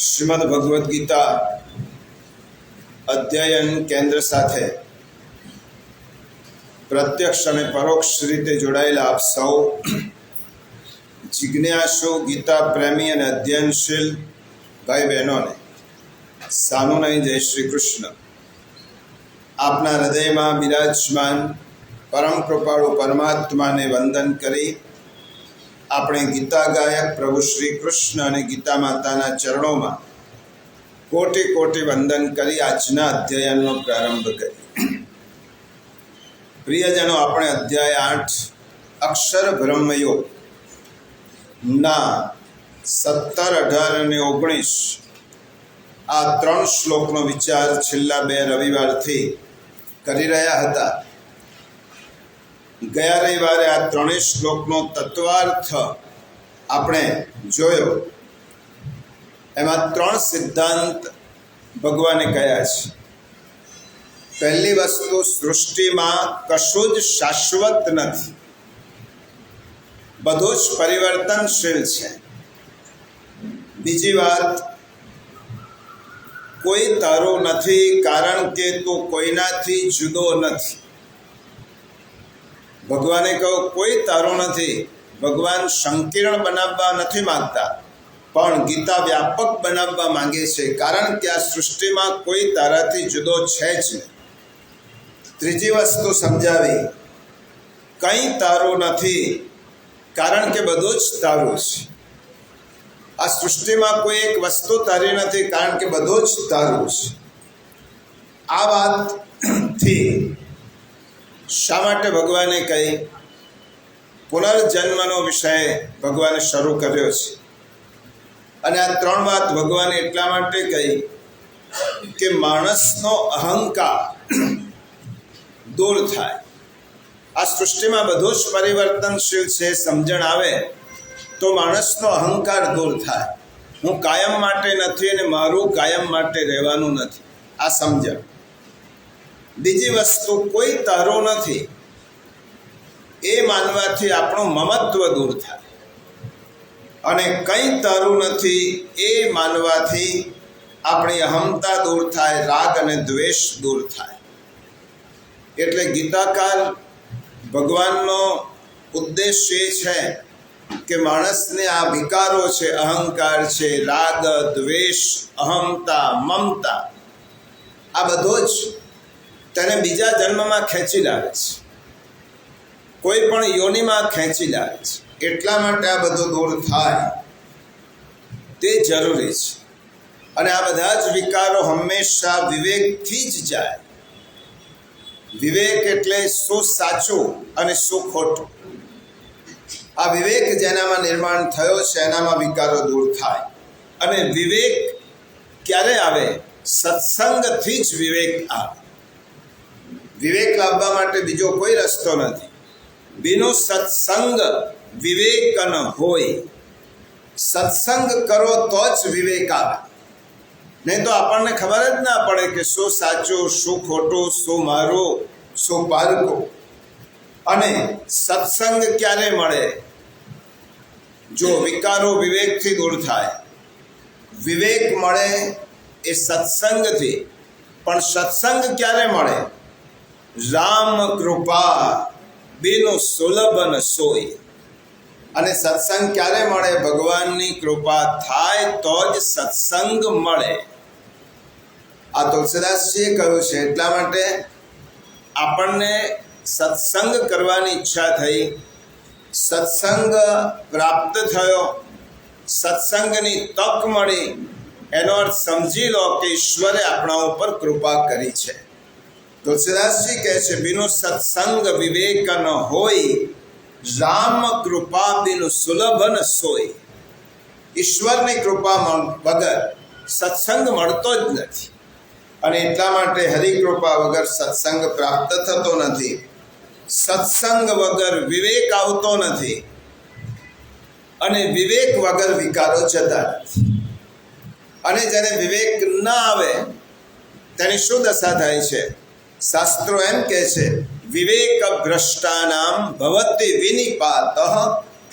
શ્રીમદ ભગવદ્ ગીતા અધ્યયન કેન્દ્ર સાથે પ્રત્યક્ષ અને પરોક્ષ રીતે જોડાયેલા આપ સૌ જિજ્ઞાસુ, ગીતા પ્રેમી અને અધ્યયનશીલ ભાઈ બહેનોને સાનુનય જય શ્રી કૃષ્ણ. આપના હૃદયમાં બિરાજમાન પરમ કૃપાળુ પરમાત્માને વંદન કરી આપણે ગીતા ગાયક પ્રભુ શ્રી કૃષ્ણ અને ગીતા માતાના ચરણોમાં કોટી કોટી વંદન કરી આજના અધ્યયનનો પ્રારંભ કરી. પ્રિયજનો, આપણે અધ્યાય 8 અક્ષર બ્રહ્મયોગ ના 17, 18 અને 19 આ 3 શ્લોકનો વિચાર છેલ્લા 2 રવિવારથી કરી રહ્યા હતા. ગયા રવિવારે આ 3 શ્લોકનો તત્વાર્થ આપણે જોયો. એમાં 3 સિદ્ધાંત ભગવાને કહ્યા છે. પહેલી વસ્તુ, સૃષ્ટિમાં કશું જ શાશ્વત નથી, બધું જ પરિવર્તનશીલ છે. બીજી વાત, કોઈ તારો નથી કારણ કે તું કોઈનાથી જુદો નથી. ભગવાને કહ્યું કોઈ તારો નથી. ભગવાન સંકીર્ણ બનાવવા નથી માંગતા, પણ ગીતા વ્યાપક બનાવવા માંગે છે, કારણ કે આ સૃષ્ટિમાં કોઈ તારાથી જુદો છે જ નહીં. ત્રીજી વસ્તુ સમજાવી, કંઈ તારું નથી કારણ કે બધું જ તારું છે. આ સૃષ્ટિમાં કોઈ એક વસ્તુ તારી નથી કારણ કે બધું જ તારું છે. આ વાતથી શા માટે ભગવાને કહી પુનર્જન્મનો વિષય ભગવાને શરૂ કર્યો છે. અને આ 3 વાત ભગવાને એટલા માટે કહી કે માણસનો અહંકાર દૂર થાય. આ સૃષ્ટિમાં બધું જ પરિવર્તનશીલ છે, સમજણ આવે તો માણસનો અહંકાર દૂર થાય. હું કાયમ માટે નથી અને મારું કાયમ માટે રહેવાનું નથી, આ સમજણ. બીજી વસ્તુ, કોઈ તારો નથી એ માનવાથી આપણું મમત્વ દૂર થાય, અને કંઈ તારું નથી એ માનવાથી આપણી અહમતા દૂર થાય, રાગ અને દ્વેષ દૂર થાય. એટલે ગીતાકાર ભગવાનનો ઉદ્દેશ એ છે કે માણસને આ વિકારો છે, અહંકાર છે, રાગ, દ્વેષ, અહમતા, મમતા, આ બધો જ તેને બીજા જન્મમાં ખેંચી લાવે છે, કોઈ પણ યોનિમાં ખેંચી લાવે છે. એટલા માટે આ બધું દૂર થાય તે જરૂરી છે. અને આ બધા જ વિકારો હંમેશા વિવેકથી જ જાય. વિવેક એટલે શું સાચું અને શું ખોટું. આ વિવેક જેનામાં નિર્માણ થયો છે એનામાં વિકારો દૂર થાય. અને વિવેક ક્યારે આવે? સત્સંગથી જ વિવેક આવે. વિવેક લાવવા માટે બીજો કોઈ રસ્તો નથી. બિનો સત્સંગ વિવેક ન હોય. સત્સંગ કરો તો જ વિવેક આવે, નહીં તો આપણને ખબર જ ના પડે કે શું સાચું, શું ખોટું, શું મારું, શું પારકું. અને સત્સંગ ક્યારે મળે? જો વિકારો વિવેકથી દૂર થાય. વિવેક મળે એ સત્સંગથી. પણ સત્સંગ ક્યારે મળે? રામ કૃપા બિનુ સુલભ ન સોય. અને સત્સંગ ક્યારે મળે? ભગવાનની કૃપા થાય તો જ સત્સંગ મળે. આ તુલસીદાસજીએ કહ્યું છે. એટલા માટે આપણને સત્સંગ કરવાની ઈચ્છા થઈ, સત્સંગ પ્રાપ્ત થયો, સત્સંગની તક મળી, એનો અર્થ સમજી લો કે ઈશ્વરે આપણા ઉપર કૃપા કરી છે. તુલસીદાસજી કહે છે, બિનો સત્સંગ વિવેક ન હોય, રામ કૃપા બિનુ સુલભ ન સોય. ઈશ્વરની કૃપા વગર સત્સંગ મળતો જ નથી. અને એટલા માટે હરિકૃપા વગર સત્સંગ પ્રાપ્ત થતો નથી. સત્સંગ વગર વિવેક આવતો નથી, અને વિવેક વગર વિકારો જતા નથી. અને જ્યારે વિવેક ન આવે તેની શું દશા થાય છે? શાસ્ત્રો એમ કહે છે, વિવેક ભ્રષ્ટાનામ ભવતિ વિનિપાત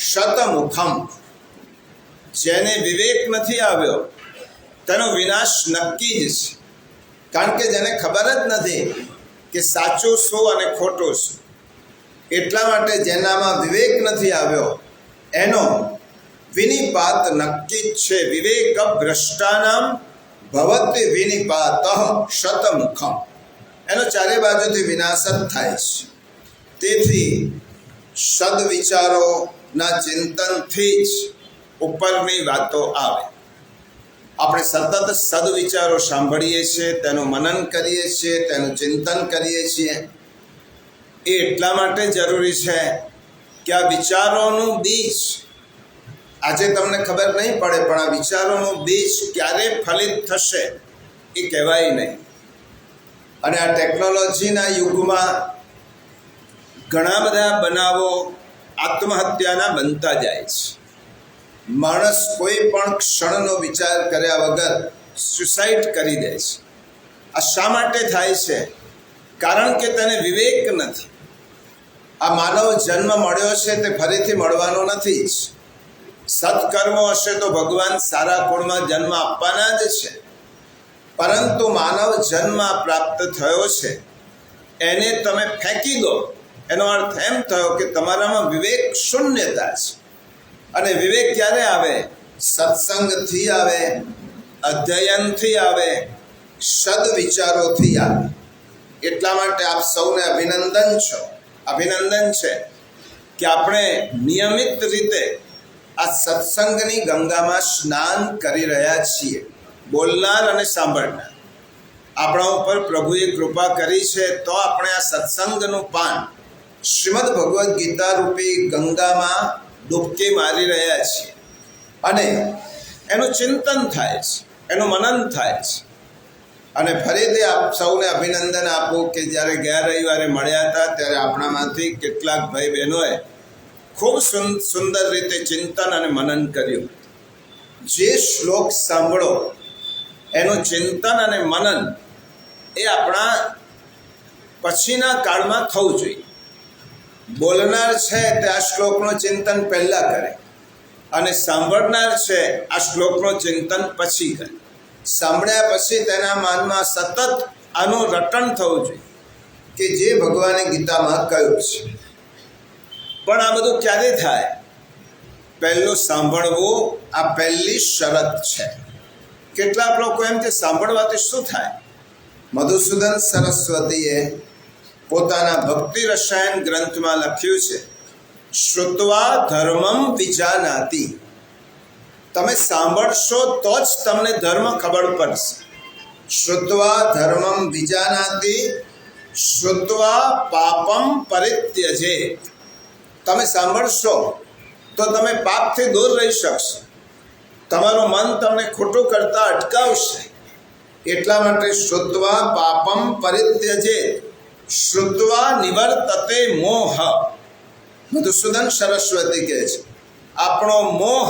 શતમુખમ. જેને વિવેક નથી આવ્યો તેનો વિનાશ નક્કી જ છે. કારણ કે જેને ખબર જ નથી કે સાચું શું અને ખોટું શું, એટલા માટે જેનામાં વિવેક નથી આવ્યો એનો વિનિપાત નક્કી જ છે. વિવેક ભ્રષ્ટાનામ ભવતી વિનિપાત શતમુખમ, એનો ચારે બાજુથી વિનાશ જ થાય છે. તેથી સદવિચારોના ચિંતનથી જ ઉપરની વાતો આવે. આપણે સતત સદવિચારો સાંભળીએ છીએ, તેનું મનન કરીએ છીએ, તેનું ચિંતન કરીએ છીએ. એ એટલા માટે જરૂરી છે કે આ વિચારોનું બીજ આજે તમને ખબર નહીં પડે, પણ આ વિચારોનું બીજ ક્યારે ફલિત થશે એ કહેવાય નહીં. અને આ ટેકનોલોજીના યુગમાં ઘણા બધા બનાવો આત્મહત્યાના બનતા જાય છે. માણસ કોઈ પણ ક્ષણનો વિચાર કર્યા વગર સુસાઇડ કરી દે છે. આ શા માટે થાય છે? કારણ કે તેને વિવેક નથી. આ માનવ જન્મ મળ્યો છે તે ફરીથી મળવાનો નથી જ. સત્કર્મો હશે તો ભગવાન સારા કુળમાં જન્મ આપવાના જ છે. પરંતુ માનવ જન્મ પ્રાપ્ત થયો છે એને તમે ફેંકી દો, એનો અર્થ એમ થયો કે તમારામાં વિવેક શૂન્યતા છે. અને વિવેક ક્યારે આવે? સત્સંગથી આવે, અધ્યયનથી આવે, સદવિચારોથી આવે. એટલા માટે આપ સૌને અભિનંદન છે કે આપણે નિયમિત રીતે આ સત્સંગની ગંગામાં સ્નાન કરી રહ્યા છીએ, બોલનાર અને સાંભળનાર. આપણા ઉપર પ્રભુએ કૃપા કરી છે તો આપણે આ સત્સંગનું પાન શ્રીમદ ભગવદ્ ગીતા રૂપી ગંગામાં ડૂબકી મારી રહ્યા છીએ. અને એનું ચિંતન થાય છે, એનું મનન થાય છે. અને ફરીથી આપ સૌને અભિનંદન આપું કે જ્યારે ગયા રવિવારે મળ્યા હતા ત્યારે આપણામાંથી કેટલાક ભાઈ બહેનોએ ખૂબ સુંદર રીતે ચિંતન અને મનન કર્યું. જે શ્લોક સાંભળો એનું ચિંતન અને મનન એ આપણા પછીના કાળમાં થવું જોઈએ. બોલનાર છે તે આ શ્લોકનું ચિંતન પહેલાં કરે અને સાંભળનાર છે આ શ્લોકનું ચિંતન પછી કરે. સાંભળ્યા પછી તેના મનમાં સતત આનું રટણ થવું જોઈએ કે જે ભગવાને ગીતામાં કહ્યું છે. પણ આ બધું ક્યારે થાય? પહેલું સાંભળવું આ પહેલી શરત છે. કેટલાક લોકો એમ કે સાંભળવાથી શું થાય? મધુસૂદન સરસ્વતીએ પોતાના ભક્તિ રસાયણ ગ્રંથમાં લખ્યું છે, શ્રુત્વા ધર્મમ વિજાનાતિ. તમે સાંભળશો તો જ તમને ધર્મ ખબર પડશે. શ્રુત્વા ધર્મમ વિજાનાતિ શ્રુત્વા પાપમ પરિત્યજે. તમે સાંભળશો તો તમે પાપથી દૂર રહી શકશો. તમારું મન તમને ખોટું કરતા અટકાવશે. એટલા માટે શ્રુત્વા પાપમ પરિત્યજે શ્રુત્વા નિવર્તતે મોહ. મધુસૂદન સરસ્વતી કહે છે આપણો મોહ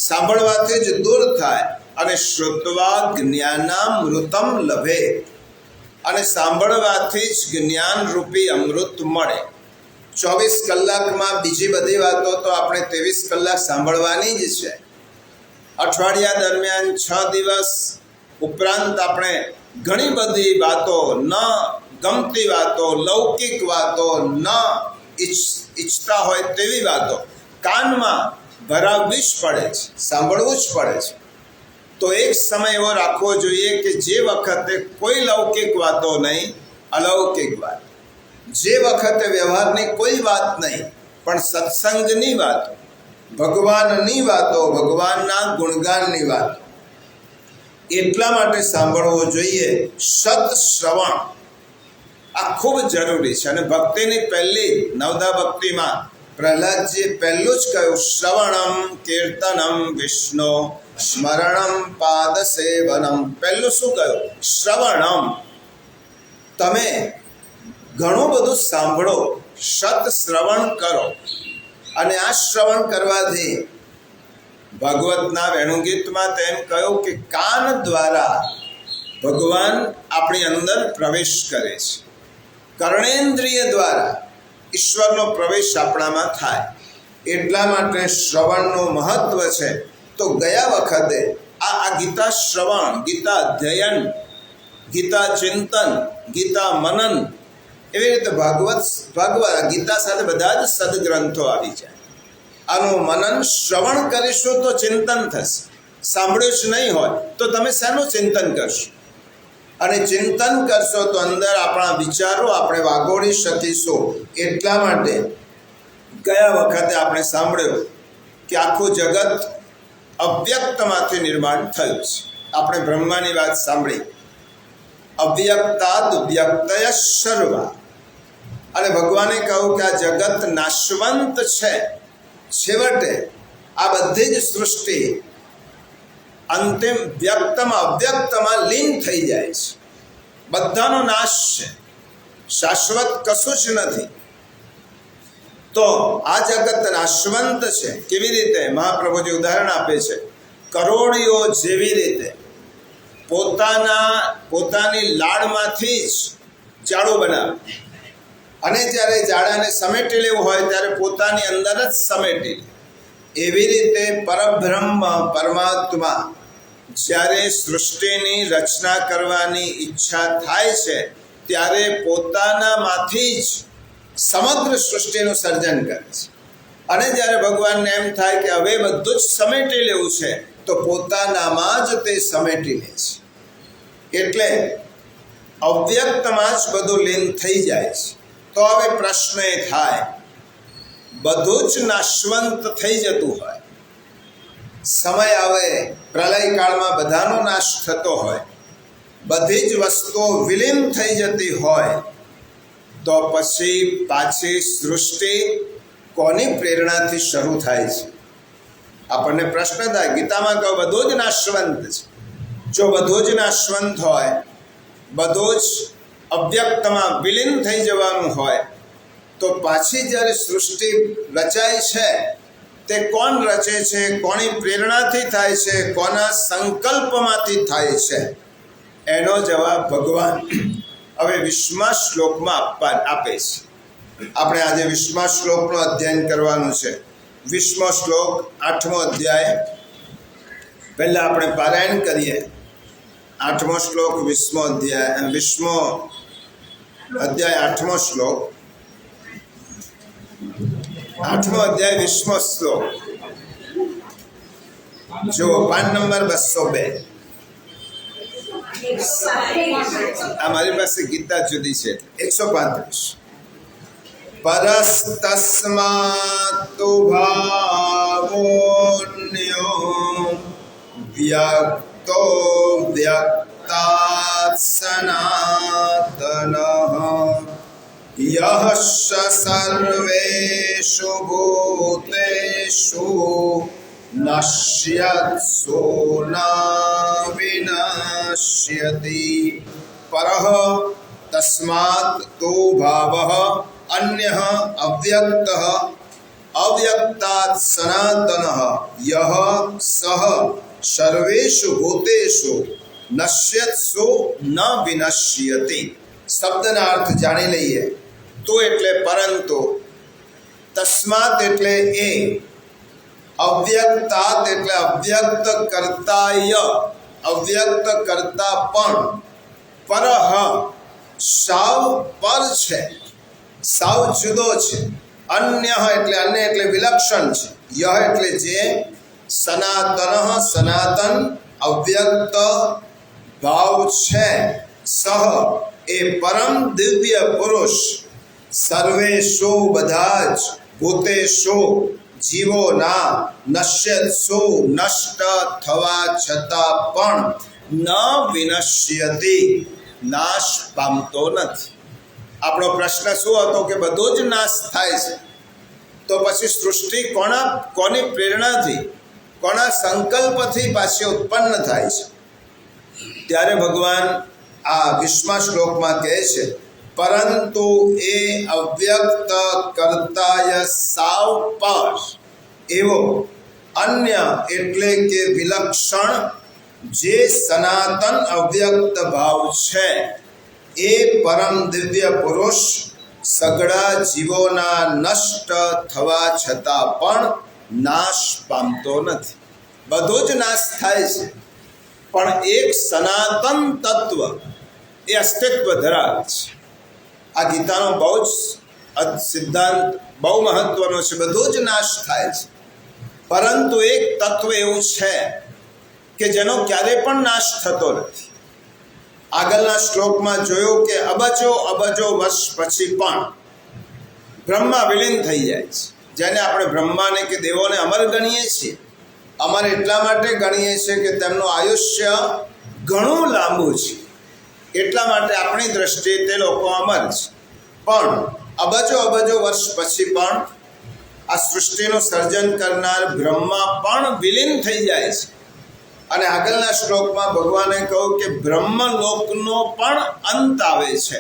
સાંભળવાથી જ દૂર થાય. અને શ્રુત્વા જ્ઞાનામૃતમ લભે, અને સાંભળવાથી જ જ્ઞાન રૂપી અમૃત મળે. 24 કલાકમાં બીજી બધી વાતો તો આપણે 23 કલાક સાંભળવાની જ છે. અઠવાડિયા દરમિયાન 6 દિવસ ઉપરાંત આપણે ઘણી બધી વાતો, ન ગમતી વાતો, લૌકિક વાતો, ન ઈચ્છતા હોય તેવી વાતો કાનમાં ભરાવવી જ પડે છે, સાંભળવું જ પડે છે. તો એક સમય એવો રાખવો જોઈએ કે જે વખતે કોઈ લૌકિક વાતો નહીં, અલૌકિક વાત. જે વખતે વ્યવહારની કોઈ વાત નહીં, પણ સત્સંગની વાતો, ભગવાનની વાતો, ભગવાનના ગુણગાનની વાતો. એટલા માટે સાંભળવું જોઈએ. સત્શ્રવણ આ ખૂબ જરૂરી છે. અને ભક્તિની પહેલી નવદા ભક્તિમાં પ્રહલાદજીએ પહેલું જ કહ્યું, શ્રવણમ કીર્તનમ વિષ્ણુ સ્મરણમ પાદ સેવનમ. પહેલું શું કહ્યું? શ્રવણમ. તમે ઘણું બધું સાંભળો, સત શ્રવણ કરો. અને આ શ્રવણ કરવાથી ભાગવતના વેણુગીતમાં તેમ કહ્યું કે કાન દ્વારા ભગવાન આપણી અંદર પ્રવેશ કરે છે. કર્ણેન્દ્રિય દ્વારા ઈશ્વરનો પ્રવેશ આપણામાં થાય. એટલા માટે શ્રવણનું મહત્વ છે. તો ગયા વખતે આ ગીતા શ્રવણ, ગીતા અધ્યયન, ગીતા ચિંતન, ગીતા મનન, એવી રીતે ભાગવત ગીતા સાથે બધા જ સદગ્રંથો આવી જાય. આનું મનન શ્રવણ કરીશું તો ચિંતન થશે. સાંભળ્યું જ નહીં હોય તો તમે શાનું ચિંતન કરશો? અને ચિંતન કરશો તો અંદર આપણા વિચારો આપણે વાગોળી શકીશું. એટલા માટે ગયા વખતે આપણે સાંભળ્યું કે આખું જગત અવ્યક્તમાંથી નિર્માણ થયું છે. આપણે બ્રહ્માની વાત સાંભળી, અવ્યક્તાદ વ્યક્તય સર્વા. અને ભગવાને કહ્યું કે આ જગત નાશવંત છે. છેવટે આ બધી જ સૃષ્ટિ અંતિમ વ્યક્તમાં અવ્યક્તમાં લીન થઈ જાય છે. બધાનો નાશ છે, શાશ્વત કશું જ નથી. તો આ જગત નાશવંત છે. કેવી રીતે? મહાપ્રભુજી ઉદાહરણ આપે છે. કરોળીઓ જેવી રીતે પોતાની લાડમાંથી જ જાડું બનાવે, અને જ્યારે જાડાને સમેટી લેવું હોય ત્યારે પોતાની અંદર જ સમેટી લે. એવી રીતે પરબ્રહ્મ પરમાત્મા જ્યારે સૃષ્ટિની રચના કરવાની ઈચ્છા થાય છે ત્યારે પોતાનામાંથી જ સમગ્ર સૃષ્ટિનું સર્જન કરે છે. અને જ્યારે ભગવાનને એમ થાય કે હવે બધું જ સમેટી લેવું છે તો પોતાનામાં જ તે સમેટી લે છે. એટલે અવ્યક્તમાં જ બધું લીન થઈ જાય છે. તો હવે પ્રશ્ન એ થાય, બધું જ નાશવંત થઈ જતું હોય, સમય આવે પ્રલય કાળમાં બધાનો નાશ થતો હોય, બધી જ વસ્તુઓ વિલીન થઈ જતી હોય, તો પછી પાછી સૃષ્ટિ કોની પ્રેરણાથી શરૂ થાય છે? આપણને પ્રશ્ન થાય. ગીતામાં કહો બધું જ નાશવંત છે. જો બધું જ નાશવંત હોય, બધું જ અવ્યક્તમાં વિલીન થઈ જવાનું હોય, તો પાછી જ્યારે સૃષ્ટિ રચાય છે તે કોણ રચે છે? કોની પ્રેરણાથી થાય છે? કોના સંકલ્પમાંથી થાય છે? એનો જવાબ ભગવાન હવે 20મા શ્લોકમાં આપે છે. આપણે આજે 20મા શ્લોકનું અધ્યયન કરવાનું છે. 20મો શ્લોક 8મો અધ્યાય. પહેલાં આપણે પારાયણ કરીએ. 8મો શ્લોક 20મો અધ્યાય, 20મો અધ્યાય 8મો શ્લોક, 8મો અધ્યાય 20મો શ્લોક. જો પાન નંબર 202. આ મારી પાસે ગીતા જુદી છે. 135. પરસ્તસ્માત્તુ ભાવોન્યો વ્યક્તો વ્યક્તાત્ સનાતનઃ યહ સર્વેષુ ભૂતેષુ નશ્યત્સુ ન વિનશ્યતિ પરઃ તસ્માत् તો ભાવઃ અન્યઃ અવ્યક્તઃ અવ્યક્તાत् સનાતનઃ યહ સઃ સર્વેષુ ભૂતેષુ નશ્યત્સુ ન વિનશ્યતિ. શબ્દના અર્થ જાણી લઈએ. તો એટલે પરંતુ, તસ્માત એટલે એ, અવ્યક્તાત એટલે અવ્યક્ત કર્તાય, અવ્યક્ત કરતા પણ, પરહ સાવ પર છે, સાવ જુદો છે, અન્ય એટલે અન્ય એટલે વિલક્ષણ છે, યહ એટલે જે, સનાતન સનાતન અવ્યક્ત ભાવ છે, સહ એ પરમ દિવ્ય પુરુષ, સર્વેષુ બધા જ, ભૂતેષુ જીવોના, નશ્યત્સુ નષ્ટ થવા છતાં પણ, ન વિનશ્યતિ નાશ પામતો નથી. આપણો પ્રશ્ન શું હતો કે બધો જ નાશ થાય છે, તો પછી સૃષ્ટિ કોની પ્રેરણાથી, કોના સંકલ્પથી પાછી ઉત્પન્ન થાય છે? ત્યારે ભગવાન આ 20મા શ્લોકમાં કહે છે, પરંતુ એ અવ્યક્ત કર્તાય સાવ પર એવો, અન્ય એટલે કે વિલક્ષણ જે સનાતન અવ્યક્ત ભાવ છે, એ પરમ દિવ્ય પુરુષ સગળા જીવોના નષ્ટ થવા છતાં પણ નાશ પામતો નથી. બધો જ નાશ થાય છે, પણ એક સનાતન તત્વ એ અસ્તિત્વ ધરાવે છે. આ ગીતાનો બહુ જ સિદ્ધાંત બહુ મહત્વનો છે. બધો જ નાશ થાય છે, પરંતુ એક તત્વ એવું છે કે જેનો ક્યારેય પણ નાશ થતો નથી. આગળના શ્લોકમાં જોયું કે અબજો અબજો વર્ષ પછી પણ બ્રહ્મા વિલીન થઈ જાય છે. જેને આપણે બ્રહ્માને કે દેવોને અમર ગણીએ છીએ. અમર એટલા માટે ગણીએ છીએ કે તેમનું આયુષ્ય ઘણું લાંબુ છે, એટલા માટે આપણી દ્રષ્ટિએ તે લોકો અમર છે. પણ અબજો અબજો વર્ષ પછી પણ આ સૃષ્ટિનું સર્જન કરનાર બ્રહ્મા પણ વિલીન થઈ જાય છે. અને આગળના શ્લોકમાં ભગવાને કહ્યું કે બ્રહ્મલોકનો પણ અંત આવે છે.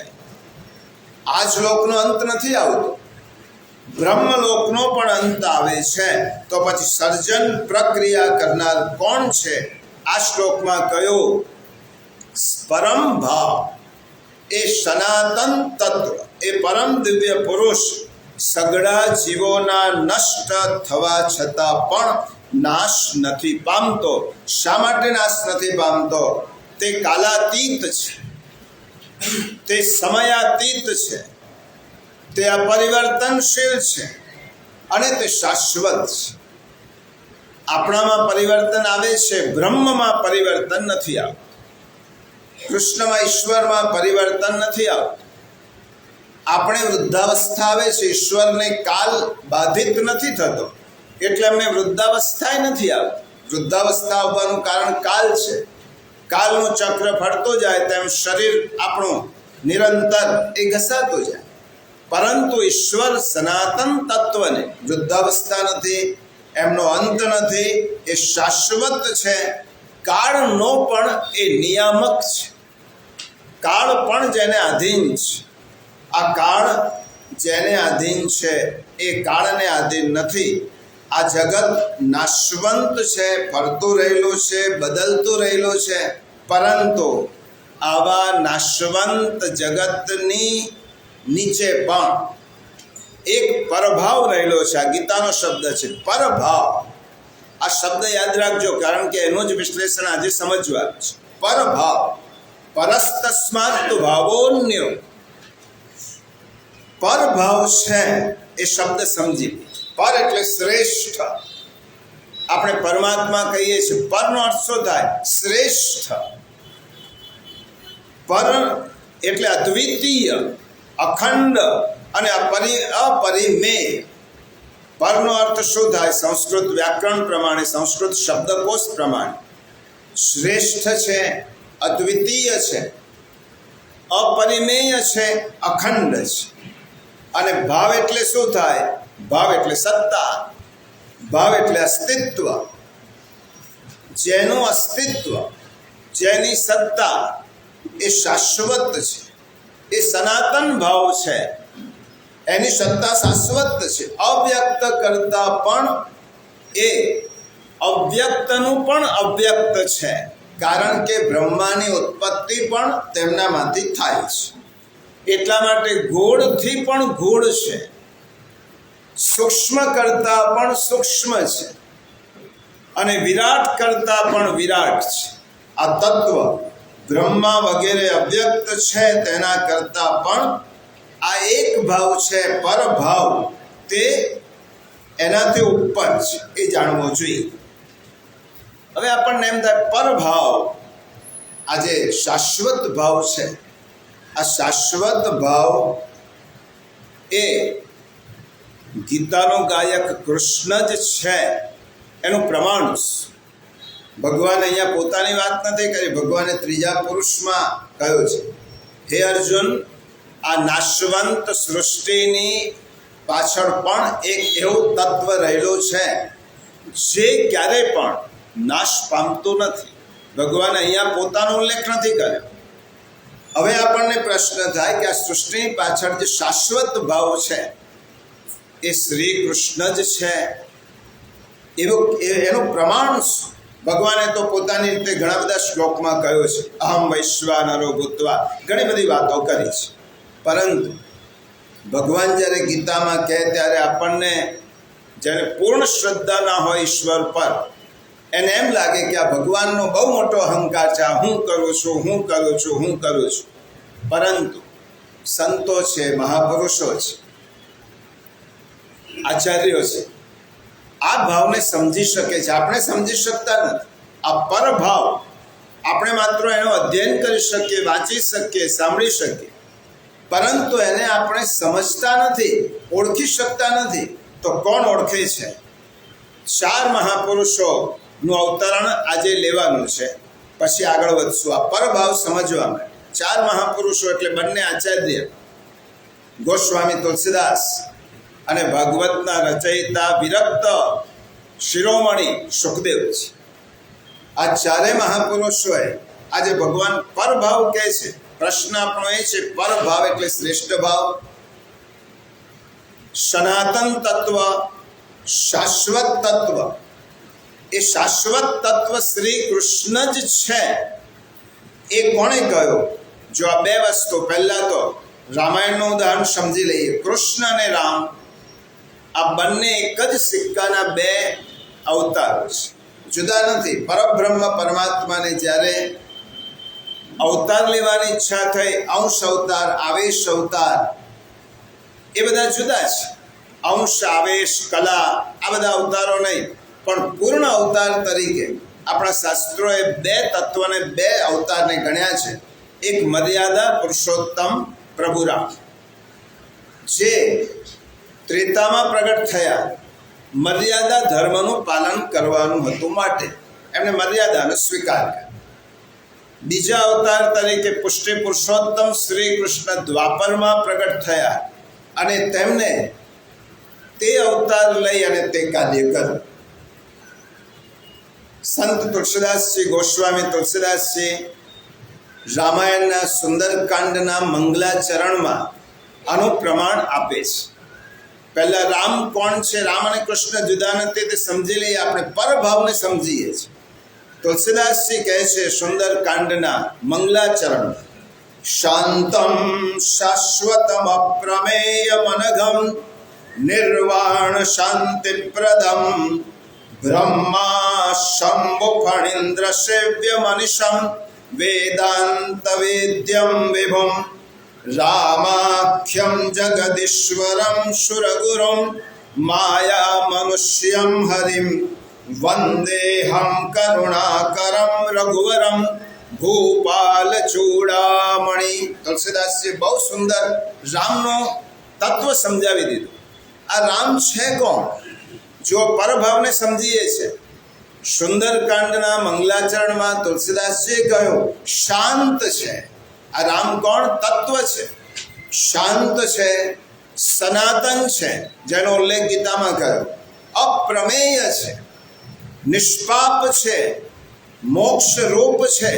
આ જ લોકનો અંત નથી આવતો, બ્રહ્મલોકનો પણ અંત આવે છે. તો પછી સર્જન પ્રક્રિયા કરનાર કોણ છે? આ શ્લોકમાં કહ્યું પરમ ભાવ, એ સનાતન તત્વ, એ પરમ દિવ્ય પુરુષ સગળા જીવોના નષ્ટ થવા છતાં પણ નાશ નથી પામતો. શા માટે નાશ નથી પામતો? તે કાલાતીત છે, તે સમયાતીત છે, તે અપરિવર્તનશીલ છે અને તે શાશ્વત છે. આપણામાં પરિવર્તન આવે છે, બ્રહ્મમાં પરિવર્તન નથી આવતું. કૃષ્ણમાં, ઈશ્વરમાં પરિવર્તન નથી આવતું. આપણે વૃદ્ધાવસ્થા આવે છે, ઈશ્વરને કાલ બાધિત નથી થતો, એટલે એમને વૃદ્ધાવસ્થા નથી આવતી. વૃદ્ધાવસ્થા આવવાનું કારણ કાલ છે. કાલનું ચક્ર ફરતો જાય તેમ શરીર આપણું નિરંતર એ ઘસાતું જાય. પરંતુ ઈશ્વર સનાતન તત્વને વૃદ્ધાવસ્થા નથી, એમનો અંત નથી, એ શાશ્વત છે. કાળનો પણ એ નિયામક છે. કાળ પણ જેને આધીન છે. આ કાળ જેને આધીન છે એ કાળને આધીન નથી. આ જગત નાશવંત છે, ફરતું રહેલું છે, બદલતું રહેલું છે. પરંતુ આવા નાશવંત જગતની નીચે પણ એક પરભાવ રહેલો છે. આ ગીતાનો શબ્દ છે, પરભાવ. આ શબ્દ યાદ રાખજો, કારણ કે એનું જ વિશ્લેષણ આજે સમજવાનું છે. પરભાવ, પરસ્તસ્માત ભાવોન્યો. પરભાવ છે એ શબ્દ સમજી. પર એટલે શ્રેષ્ઠ. આપણે પરમાત્મા કહીએ છીએ, પરનો અર્થ શું થાય? શ્રેષ્ઠ. પર એટલે અદ્વિતીય, અખંડ અને અપરિમેય. પરનો અર્થ શું થાય? સંસ્કૃત વ્યાકરણ પ્રમાણે, સંસ્કૃત શબ્દકોશ પ્રમાણે શ્રેષ્ઠ છે, અદ્વિતીય છે, અપરિમેય છે, અખંડ છે. અને ભાવ એટલે શું થાય? ભાવ એટલે સત્તા, ભાવ એટલે અસ્તિત્વ. જેનું અસ્તિત્વ, જેની સત્તા એ શાશ્વત છે, એ સનાતન ભાવ છે. એની સત્તા શાશ્વત છે. અવ્યક્ત કરતા પણ એ અવ્યક્તનું પણ અવ્યક્ત છે, કારણ કે બ્રહ્માની ઉત્પત્તિ પણ તેમનામાંથી થાય છે. એટલા માટે ગૂઢથી પણ ગૂઢ છે, સૂક્ષ્મ કરતા પણ સૂક્ષ્મ છે, અને વિરાટ કરતા પણ વિરાટ છે. આ તત્વ બ્રહ્મા વગેરે અવ્યક્ત છે, તેના કરતા પણ આ એક ભાવ છે, પરભાવ, તે એનાથી ઉપર છે. એ જાણવું જોઈએ. હવે આપણને એમ થાય પરભાવ, આ જે શાશ્વત ભાવ છે, આ શાશ્વત ભાવ એ ગીતાનો ગાયક કૃષ્ણ જ છે એનું પ્રમાણ છે. ભગવાન અહીંયા પોતાની વાત નથી કરી, ભગવાને ત્રીજા પુરુષમાં કહ્યું છે, હે અર્જુન, આ નાશવંત સૃષ્ટિની પાછળ પણ એક એવું તત્વ રહેલું છે જે ક્યારેય પણ નાશ પામતું નથી. ભગવાને અહીંયા પોતાનો ઉલ્લેખ નથી કર્યો. હવે આપણને પ્રશ્ન થાય કે આ સૃષ્ટિની પાછળ જે શાશ્વત ભાવ છે એ શ્રી કૃષ્ણ જ છે, એનું પ્રમાણ શું? ભગવાને તો પોતાની રીતે ઘણા બધા શ્લોકમાં કહ્યું છે, અહમ વૈશ્વાનરો ભૂત્વા, ઘણી બધી વાતો કરી છે. પરંતુ ભગવાન જ્યારે ગીતામાં કહે ત્યારે આપણને જ્યારે પૂર્ણ શ્રદ્ધા ના હોય ઈશ્વર પર, એને એમ લાગે કે આ ભગવાનનો બહુ મોટો અહંકાર છે, આ હું કરું છું, હું કરું છું, હું કરું છું. પરંતુ સંતો છે, મહાપુરુષો છે, આચાર્યો છે, આ ભાવને સમજી શકે છે. આપણે સમજી શકતા નથી. આ પરભાવ આપણે માત્ર એનો અધ્યયન કરી શકીએ, વાંચી શકીએ, સાંભળી શકીએ, પરંતુ એને આપણે સમજતા નથી, ઓળખી શકતા નથી. તો કોણ ઓળખે છે? 4 મહાપુરુષોનું અવતરણ આજે લેવાનું છે, પછી આગળ વધશું આ પરભાવ સમજવા માટે. 4 મહાપુરુષો એટલે બંને આચાર્ય ગોસ્વામી તુલસીદાસ અને ભાગવતના રચયિતા વિરક્ત શિરોમણી સુખદેવ છે. આ 4 મહાપુરુષોએ આજે ભગવાન પરભાવ કહે છે. પ્રશ્ન આપણો એ છે, પરભાવ એટલે શ્રેષ્ઠ ભાવ, સનાતન તત્વ, શાશ્વત તત્વ. એ શાશ્વત તત્વ શ્રી કૃષ્ણ જ છે. એ કોણે કહ્યું? જો આ 2 વસ્તુ, પહેલા તો રામાયણનું ઉદાહરણ સમજી લઈએ. કૃષ્ણ અને રામ આ બંને એક જ સિક્કાના 2 અવતારો છે, જુદા નથી. પરબ્રહ્મ પરમાત્માને જ્યારે અવતાર લેવાની ઈચ્છા થઈ, અંશ અવતાર, આવેશ અવતાર, એ બધા જુદા છે. અંશ, આવેશ, કલા, આ બધા અવતારો નહીં, પણ પૂર્ણ અવતાર તરીકે આપણા શાસ્ત્રોએ 2 તત્વને, 2 અવતારને ગણ્યા છે. એક મર્યાદા પુરુષોત્તમ પ્રભુરામ, જે ત્રેતામાં પ્રગટ થયા, મર્યાદા ધર્મનું પાલન કરવાનું હતું માટે એમણે મર્યાદાનો સ્વીકાર કર્યો. બીજા અવતાર તરીકે પુષ્ટિ પુરુષોત્તમ શ્રી કૃષ્ણ દ્વાપરમાં પ્રગટ થયા અને તેમને તે અવતાર લઈ અને તે કાર્ય કર્યું. સંત તુલસીદાસજી, ગોસ્વામી તુલસીદાસજી રામાયણના સુંદરકાંડના મંગલાચરણમાં આનું પ્રમાણ આપે છે. પહેલા રામ કોણ છે? રામ અને કૃષ્ણ જુદા નથી, તે સમજી લઈએ. આપણે પરભાવને સમજીએ છીએ. તુલસીદાસજી કહે છે સુંદરકાંડના મંગલાચરણ, શાંતમ શાશ્વતમ અપ્રમેય મનઘમ નિર્વાણ શાંતિપ્રદમ બ્રહ્મા શંભુ ફણીન્દ્ર સેવ્ય મનિષમ વેદાંત વેદ્યમ વિભુમ રામાખ્યમ જગદીશ્વરમ સુરગુરુમ માયા મનુષ્યમ હરિમ વંદેહમ કરુણાકરમ રઘુવરમ ભૂપાલ ચૂડામણી. તુલસીદાસજી બહુ સુંદર રામનો તત્વ સમજાવી દીધું. આ રામ છે કોણ? જો પરભાવને સમજીએ છે, સુંદરકાંડના મંગલાચરણમાં તુલસીદાસજીએ કહ્યું શાંત છે. આ રામ કોણ? તત્વ છે, શાંત છે, સનાતન છે, જેનો ઉલ્લેખ ગીતામાં કર્યો, અપ્રમેય છે, નિષ્પાપ છે, મોક્ષ રૂપ છે,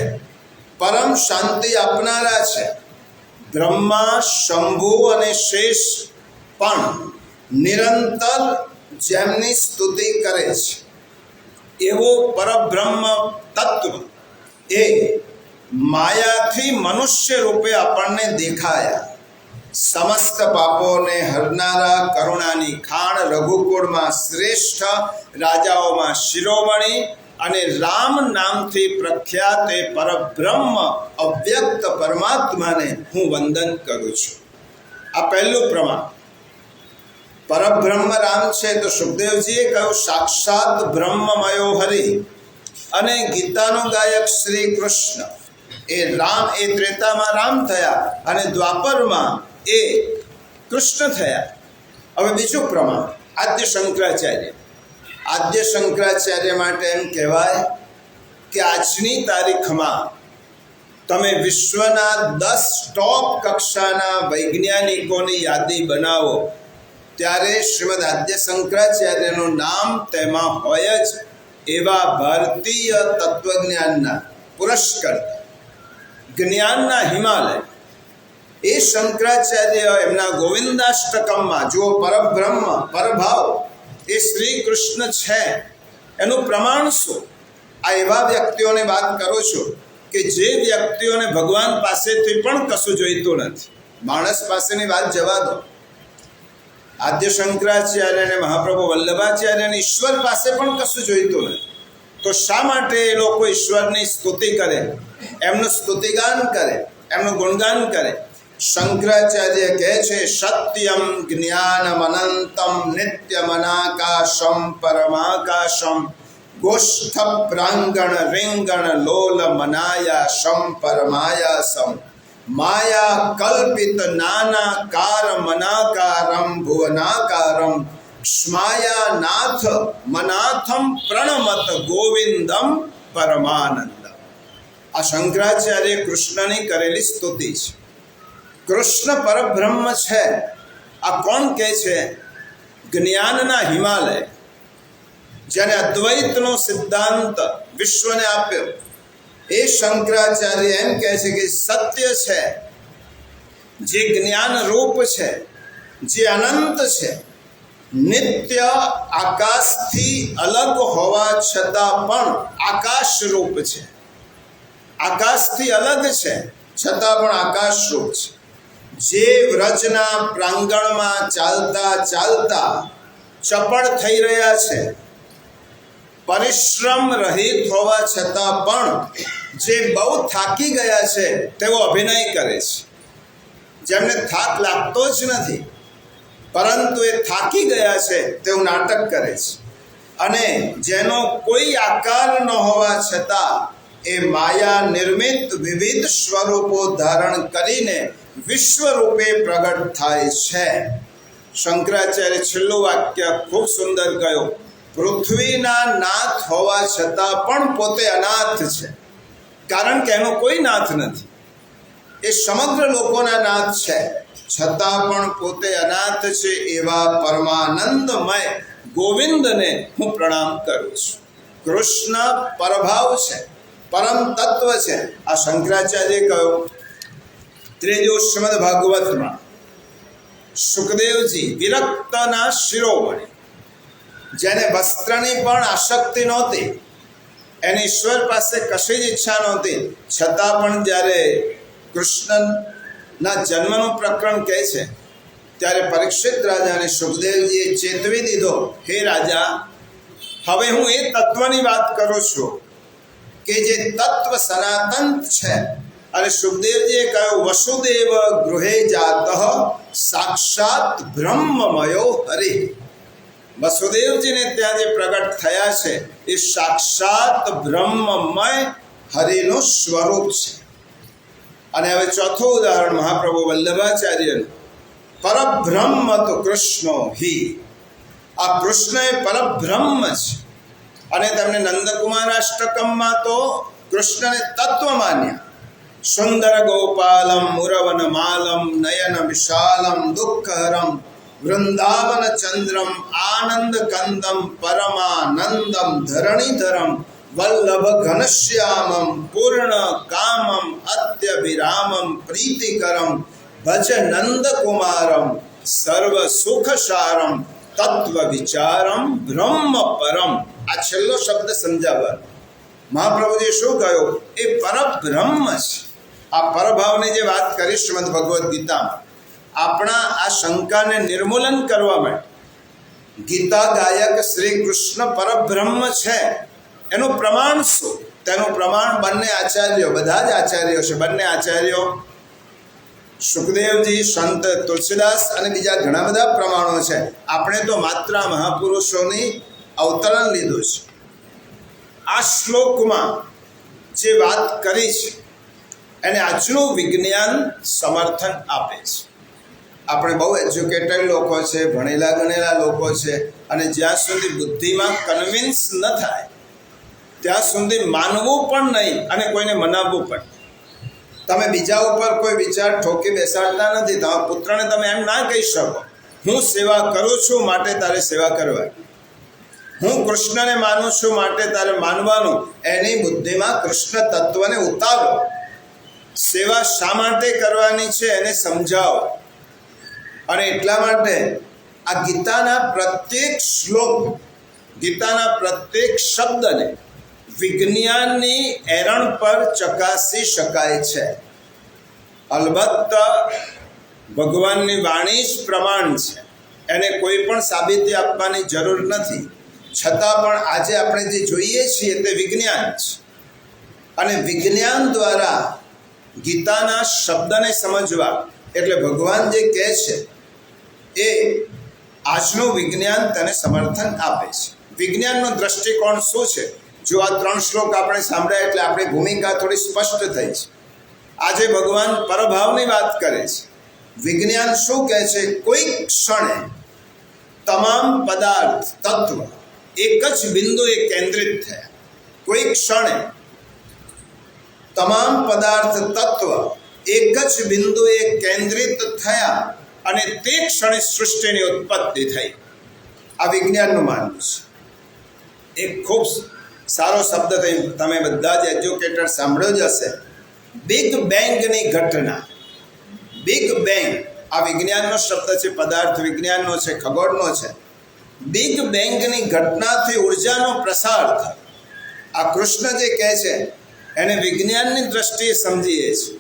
પરમ શાંતિ આપનારા છે. બ્રહ્મા, શંભુ અને શેષ પણ નિરંતર જેમની સ્તુતિ કરે છે, એવો પરબ્રહ્મ તત્વ એ માયાથી મનુષ્ય રૂપે આપણને દેખાયા. સમસ્ત પાપોને હરનારા, કરુણાની ખાણ, રઘુકુળમાં શ્રેષ્ઠ, રાજાઓમાં શિરોમણી અને રામ નામથી પ્રખ્યાત એ પરબ્રહ્મ અવ્યક્ત પરમાત્માને હું વંદન કરું છું. આ પહેલું પ્રમાણ. પરબ્રહ્મ રામ છે તો સુખદેવજીએ કહ્યું સાક્ષાત બ્રહ્મમયો હરિ. અને ગીતાનો ગાયક શ્રી કૃષ્ણ એ રામ, એ ત્રેતામાં રામ થયા અને દ્વાપરમાં એ કૃષ્ણ થયા. હવે બીજું પ્રમાણ આદ્ય શંકરાચાર્ય. આદ્ય શંકરાચાર્ય માટે એમ કહેવાય કે આજની તારીખમાં તમે વિશ્વના 10 ટોપ કક્ષાના વૈજ્ઞાનિકોની યાદી બનાવો ત્યારે શ્રીમદ આદ્ય શંકરાચાર્યનું નામ તેમાં હોય જ. એવા ભારતીય તત્વજ્ઞાનના પુરસ્કર્તા, જ્ઞાનના હિમાલય એ શંકરાચાર્ય એમના ગોવિંદાષ્ટકમમાં, જુઓ પરબ્રહ્મ, પરભાવ એ શ્રી કૃષ્ણ છે એનું પ્રમાણ શું? આ એવા વ્યક્તિઓને વાત કરું છું કે જે વ્યક્તિઓને ભગવાન પાસેથી પણ કશું જોઈતું નથી. માણસ પાસેની વાત જવા દો. આદ્ય શંકરાચાર્ય અને મહાપ્રભુ વલ્લભાચાર્યને ઈશ્વર પાસે પણ કશું જોઈતું નથી. તો તો શા માટે એ લોકો ઈશ્વરની સ્તુતિ કરે, એમનું સ્તુતિગાન કરે, એમનું ગુણગાન કરે? શંકરાચાર્ય કહે છે, સત્યમ જ્ઞાનમ અનંતમ નિત્યમ અનાકાશમ પરમાકાશમ ગોષ્ઠ પ્રાંગણ રિંગણ લોલ મનાયાસમ પરમાયાસમ માયા કલ્પિત નાનાકાર મનાકારમ ભુવનાકારમ સ્માયા નાથ મનાથમ પ્રણમત ગોવિંદમ પરમાનંદ. આ શંકરાચાર્ય કૃષ્ણની કરેલી સ્તુતિ છે. કૃષ્ણ પરબ્રહ્મ છે. આ કોણ કહે છે? જ્ઞાનના હિમાલય, જેને અદ્વૈતનો સિદ્ધાંત વિશ્વને આપ્યો, એ શંકરાચાર્ય એમ કહે છે કે સત્ય છે, જે જ્ઞાન રૂપ છે, જે અનંત છે, નિત્ય આકાશથી અલગ હોવા છતાં પણ આકાશ રૂપ છે. આકાશથી અલગ છે છતાં પણ આકાશ રૂપ છે. જે વ્રજના પ્રાંગણમાં ચાલતા ચાલતા ચપળ થઈ રહ્યા છે, પરિશ્રમ રહિત હોવા છતાં પણ જે બહુ થાકી ગયા છે તેવો અભિનય કરે છે. જેમને થાક લાગતો જ નથી, પરંતુ એ થાકી ગયા છે તેવું નાટક કરે છે. અને જેનો કોઈ આકાર ન હોવા છતાં એ માયા નિર્મિત વિવિધ સ્વરૂપો ધારણ કરીને વિશ્વ રૂપે પ્રગટ થાય છે. શંકરાચાર્ય છેલ્લું વાક્ય ખૂબ સુંદર કહ્યું, પૃથ્વીના નાથ હોવા છતાં પણ પોતે અનાથ છે, કારણ કે એનો કોઈ નાથ નથી. એ સમગ્ર લોકોના નાથ છે, છતાં પણ પોતે અનાથ છે. એવા પરમાનંદમય ગોવિંદને હું પ્રણામ કરું છું. કૃષ્ણ પરભાવ છે, પરમ તત્વ છે. આ શંકરાચાર્ય કહ્યું. ત્રીજું શ્રીમદ ભાગવતમાં સુખદેવજી વિરક્તના શિરોમણી, જેને વસ્ત્રની પણ આસક્તિ નહોતી, એની ઈશ્વર પાસે કશી જ ઈચ્છા નહોતી, છતાં પણ જ્યારે કૃષ્ણના જન્મનું પ્રકરણ કહે છે ત્યારે પરીક્ષિત રાજાને સુખદેવજીએ ચેતવી દીધો, હે રાજા, હવે હું એ તત્વની વાત કરું છું કે જે તત્વ સનાતન છે. અને સુખદેવજીએ કહ્યું, વસુદેવ ગૃહે જાતઃ સાક્ષાત બ્રહ્મમયો હરિ. વસુદેવજીને ત્યાં જે પ્રગટ થયા છે એ સાક્ષાત બ્રહ્મમય હરિનું સ્વરૂપ છે. અને હવે ચોથું ઉદાહરણ મહાપ્રભુ વલ્લભાચાર્યનું, પરબ્રહ્મ તો કૃષ્ણો હિ. આ કૃષ્ણ એ પરબ્રહ્મ છે. અને તેમને નંદકુમાર અષ્ટકમમાં તો કૃષ્ણને તત્વ માન્યા. સુંદર ગોપાલમ મુરવન માલમ નયન વિશાલમ દુઃખહરમ વૃંદાવન ચંદ્રમ આનંદ કંદમ પરમાનંદમ ધરણીધરમ વલ્લભ ઘનશ્યામમ પૂર્ણ કામમ અત્યભિરામમ પ્રીતિકરમ ભજ નંદ કુમારમ સર્વ સુખ સારમ તત્વ વિચારમ બ્રહ્મ પરમ. આ છેલ્લો શબ્દ સમજાવવા મહાપ્રભુજી શું કહ્યું? એ પરબ્રહ્મ છે. આ પરભાવની જે વાત કરી શ્રીમદ ભગવદ્ ગીતામાં, આપણા આ શંકાને નિર્મૂલન કરવા માટે ગીતા ગાયક શ્રી કૃષ્ણ પરબ્રહ્મ છે એનું પ્રમાણ શું? તેનું પ્રમાણ બંને આચાર્યો, બધા જ આચાર્યો છે, બંને આચાર્યો સુખદેવજી, સંત તુલસીદાસ અને બીજા ઘણા બધા પ્રમાણો છે. આપણે તો માત્ર મહાપુરુષોની અવતરણ લીધું છે. આ શ્લોકમાં જે વાત કરી છે એને આજનું વિજ્ઞાન સમર્થન આપે છે. આપણે બહુ એજ્યુકેટેડ લોકો છે, ભણેલા ગણેલા લોકો છે, અને જ્યાં સુધી બુદ્ધિમાં કન્વિન્સ ન થાય ત્યાં સુધી માનવું પણ નહીં અને કોઈને મનાવવું પણ. તમે બીજા ઉપર કોઈ વિચાર ઠોકી બેસાડતા નથી. તમારા પુત્રને તમે એમ ના કહી શકો, હું સેવા કરું છું માટે તારે સેવા કરવાની, હું કૃષ્ણને માનું છું માટે તારે માનવાનું. એની બુદ્ધિમાં કૃષ્ણ તત્વને ઉતારો. સેવા શા માટે કરવાની છે એને સમજાવો. અને એટલા માટે આ ગીતાના પ્રત્યેક શ્લોક, ગીતાના પ્રત્યેક શબ્દને વિજ્ઞાનની એરણ પર ચકાસી શકાય છે. અલબત્ત ભગવાનની વાણી જ પ્રમાણ છે, એને કોઈ પણ સાબિતી આપવાની જરૂર નથી. છતાં પણ આજે આપણે જે જોઈએ છીએ તે વિજ્ઞાન છે, અને વિજ્ઞાન દ્વારા ગીતાના શબ્દને સમજવા એટલે ભગવાન જે કહે છે એ આજનું વિજ્ઞાન તેને સમર્થન આપે છે. વિજ્ઞાનનો દ્રષ્ટિકોણ શું છે? જો આ 3 શ્લોક આપણે સાંભળ્યા એટલે આપણી ભૂમિકા થોડી સ્પષ્ટ થઈ છે. આજે ભગવાન પરભાવની વાત કરે છે. વિજ્ઞાન શું કહે છે? કોઈક ક્ષણે તમામ પદાર્થ તત્વ એક જ બિંદુએ કેન્દ્રિત થયા. કોઈક ક્ષણે તમામ પદાર્થ તત્વ એક જ બિંદુએ કેન્દ્રિત થયા અને તે ક્ષણે સૃષ્ટિની ઉત્પત્તિ થઈ. આ વિજ્ઞાનનું માનવું છે. એક ખૂબ સારો શબ્દ તમે બધા જ એજ્યુકેટર સાંભળ્યો જ હશે, બિગ બેંગની ઘટના. બિગ બેંગ આ વિજ્ઞાનનો શબ્દ છે, પદાર્થ વિજ્ઞાનનો છે, ખગોળનો છે. બિગ બેંગની ઘટનાથી ઉર્જાનો પ્રસાર થયો. આ કૃષ્ણ જે કહે છે એને વિજ્ઞાનની દ્રષ્ટિએ સમજીએ છીએ.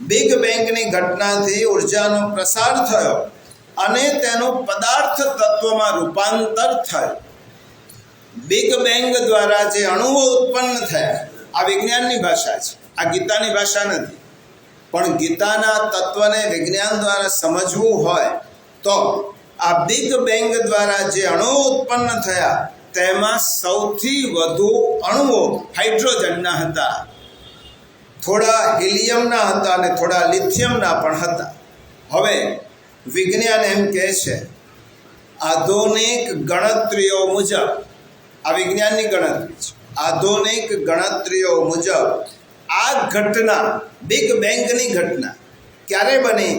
બિગ બેંગની ઘટનાથી ઉર્જાનો પ્રસાર થયો અને તેનું પદાર્થ તત્વમાં રૂપાંતર થયું. બિગ બેંગ દ્વારા જે અણુઓ ઉત્પન્ન થયા, આ વિજ્ઞાનની ભાષા છે, આ ગીતાની ભાષા નથી. પણ ગીતાના તત્વને વિજ્ઞાન દ્વારા સમજવું હોય તો આ બિગ બેંગ દ્વારા જે અણુઓ ઉત્પન્ન થયા તેમાં સૌથી વધુ અણુઓ હાઇડ્રોજનના હતા, થોડા હિલિયમના હતા અને થોડા લિથિયમના પણ હતા. હવે વિજ્ઞાન એમ કહે છે આધુનિક ગણતરીઓ મુજબ, આ વિજ્ઞાનની ગણતરી છે, આધુનિક ગણતરીઓ મુજબ આ ઘટના બિગ બેંગની ઘટના ક્યારે બની?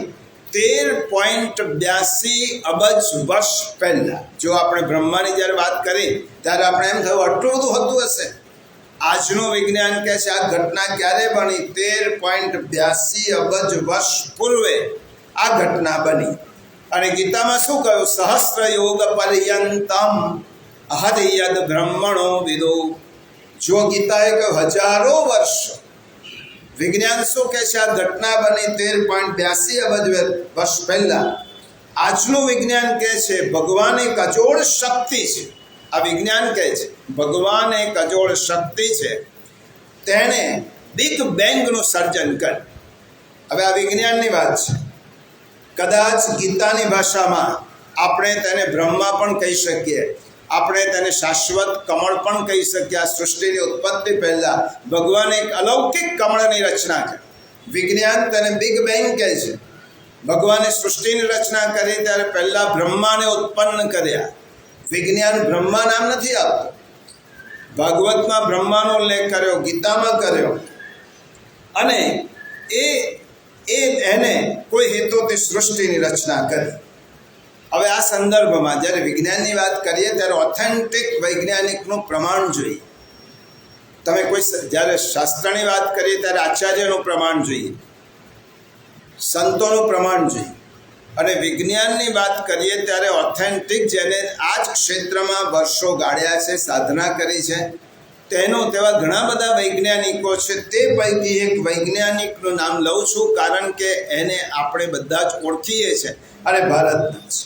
13.82 અબજ વર્ષ પહેલા. જો આપણે બ્રહ્માની જ્યારે વાત કરી ત્યારે આપણે એમ થયું આટલું બધું હતું હશે. આજનું વિજ્ઞાન કહે છે આ ઘટના ક્યારે બની? 13.82 અબજ વર્ષ પૂર્વે આ ઘટના બની. અને ગીતામાં શું કહ્યું? સહસ્ર યોગ પર્યંતમ અહદયદ બ્રહ્મણો વિદો. જો ગીતાએ કહ્યું હજારો વર્ષ, વિજ્ઞાન શું કહે છે? આ ઘટના બની 13.82 અબજ વર્ષ પહેલા. આજનું વિજ્ઞાન કહે છે ભગવાન એક અજોડ શક્તિ છે. આ વિજ્ઞાન કહે છે ભગવાન એક અજોડ શક્તિ છે, તેણે બિગ બેંગનું સર્જન કર્યું. હવે આ વિજ્ઞાનની વાત છે. કદાચ ગીતાની ભાષામાં આપણે તેને બ્રહ્મા પણ કહી શકીએ, આપણે તેને શાશ્વત કમળ પણ કહી શકીએ. આ સૃષ્ટિની ઉત્પત્તિ પહેલાં ભગવાને એક અલૌકિક કમળની રચના કરી. વિજ્ઞાન તેને બિગ બેંગ કહે છે. ભગવાને સૃષ્ટિની રચના કરી ત્યારે પહેલાં બ્રહ્માને ઉત્પન્ન કર્યા. વિજ્ઞાન બ્રહ્મા નામ નથી આપતું. ભાગવતમાં બ્રહ્માનો ઉલ્લેખ કર્યો, ગીતામાં કર્યો, અને એને કોઈ હેતુથી સૃષ્ટિની રચના કરી. હવે આ સંદર્ભમાં જ્યારે વિજ્ઞાનની વાત કરીએ ત્યારે ઓથેન્ટિક વૈજ્ઞાનિકનું પ્રમાણ જોઈએ. તમે કોઈ જ્યારે શાસ્ત્રની વાત કરીએ ત્યારે આચાર્યનું પ્રમાણ જોઈએ, સંતોનું પ્રમાણ જોઈએ. અને વિજ્ઞાનની વાત કરીએ ત્યારે ઓથેન્ટિક, જેને આ જ ક્ષેત્રમાં વર્ષો ગાળ્યા છે, સાધના કરી છે, તેવા ઘણા બધા વૈજ્ઞાનિકો છે. તે પૈકી એક વૈજ્ઞાનિકનું નામ લઉં છું કારણ કે એને આપણે બધા જ ઓળખીએ છીએ અને ભારતના છે.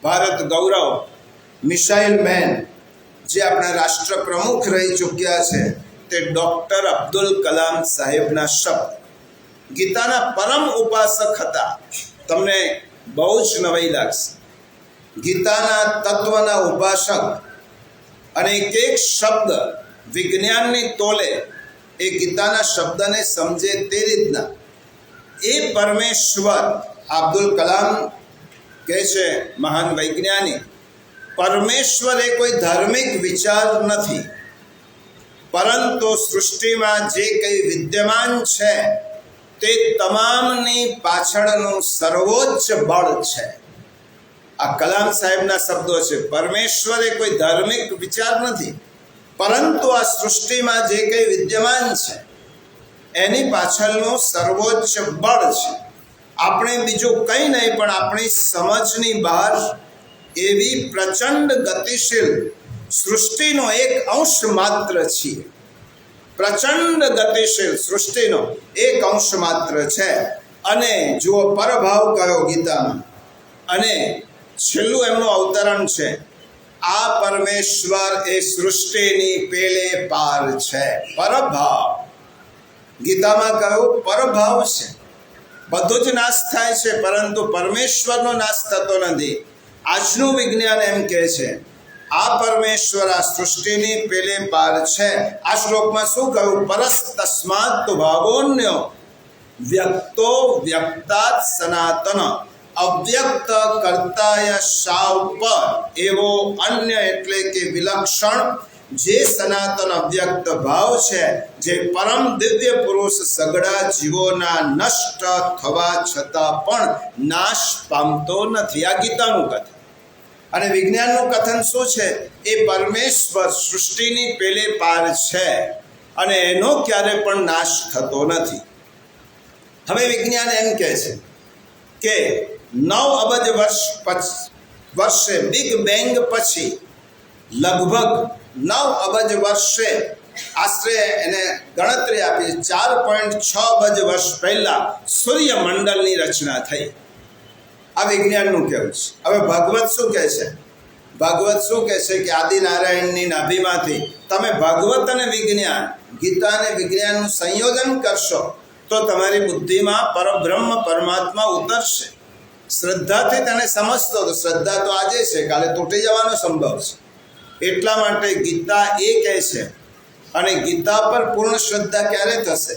ભારત ગૌરવ, મિસાઇલ મેન, જે આપણા રાષ્ટ્ર પ્રમુખ રહી ચૂક્યા છે, તે ડૉક્ટર અબ્દુલ કલામ સાહેબના શબ્દ. ગીતાના પરમ ઉપાસક હતા. તમને બહુ જ નવાઈ લાગશે. ગીતાના તત્વના ઉપાસક, અને એક એક શબ્દ વિજ્ઞાનની તોલે એ ગીતાના શબ્દને સમજે તે રીતના એ પરમેશ્વર. અબ્દુલ કલામ કહે છે, મહાન વૈજ્ઞાનિક, પરમેશ્વર એ કોઈ ધાર્મિક વિચાર નથી, પરંતુ સૃષ્ટિમાં જે કંઈ વિદ્યમાન છે તે તમામની પાછળનું સર્વોચ્ચ બળ છે. આ કલામ સાહેબના શબ્દો છે. પરમેશ્વર એ કોઈ ધાર્મિક વિચાર નથી, પરંતુ આ સૃષ્ટિમાં જે કંઈ વિદ્યમાન છે એની પાછળનું સર્વોચ્ચ બળ છે. આપણે બીજું કંઈ નહીં પણ આપણી સમજની બહાર એવી પ્રચંડ ગતિશીલ સૃષ્ટિનો એક અંશ માત્ર છીએ. પ્રચંડ ગતિશીલ સૃષ્ટિનો એક અંશ માત્ર છે. અને જુઓ, પરભાવ કયો ગીતામાં, અને છેલ્લું એમનું અવતરણ છે. આ પરમેશ્વર એ સૃષ્ટિની પેલે પાર છે, પરભાવ. ગીતામાં કહ્યું પરભાવ છે, બધું જ નાશ થાય છે પરંતુ પરમેશ્વરનો નાશ થતો નથી. આજનું વિજ્ઞાન એમ કહે છે આ પરમેશ્વર આ સૃષ્ટિની પેલે પાર છે. આ શ્લોકમાં શું કહ્યું? પરસ્તસ્માત ભાવોન્યો વ્યક્તો વ્યક્તાત સનાતન અવ્યક્ત કર્તાય શાવ પર એવો અન્ય એટલે કે વિલક્ષણ જે સનાતન અવ્યક્ત ભાવ છે, જે પરમ દિવ્ય પુરુષ સગડા જીવોના નષ્ટ થવા છતાં પણ નાશ પામતો નથી. આ ગીતાનું કથન. અને વિજ્ઞાનનું કથન શું છે? એ પરમેશ્વર સૃષ્ટિની પેલે પાર છે અને એનો ક્યારે પણ નાશ થતો નથી. હવે વિજ્ઞાન એમ કહે છે કે 9 અબજ વર્ષે બિગ બેંગ પછી લગભગ 9 અબજ વર્ષે આશરે એને ગણતરી આપી 4.6 અબજ વર્ષ પહેલા સૂર્યમંડળની રચના થઈ. આ વિજ્ઞાનનું કહેવું છે. હવે ભાગવત શું કહે છે? ભાગવત શું કહે છે કે આદિનારાયણની નાભીમાંથી તમે ભાગવત અને વિજ્ઞાન, ગીતા અને વિજ્ઞાનનું સંયોજન કરશો તો તમારી બુદ્ધિમાં પરબ્રહ્મ પરમાત્મા ઉતરશે. શ્રદ્ધાથી તેને સમજતો તો શ્રદ્ધા તો આજે છે, કાલે તૂટી જવાનો સંભવ છે. એટલા માટે ગીતા એ કહે છે. અને ગીતા પર પૂર્ણ શ્રદ્ધા ક્યારે થશે?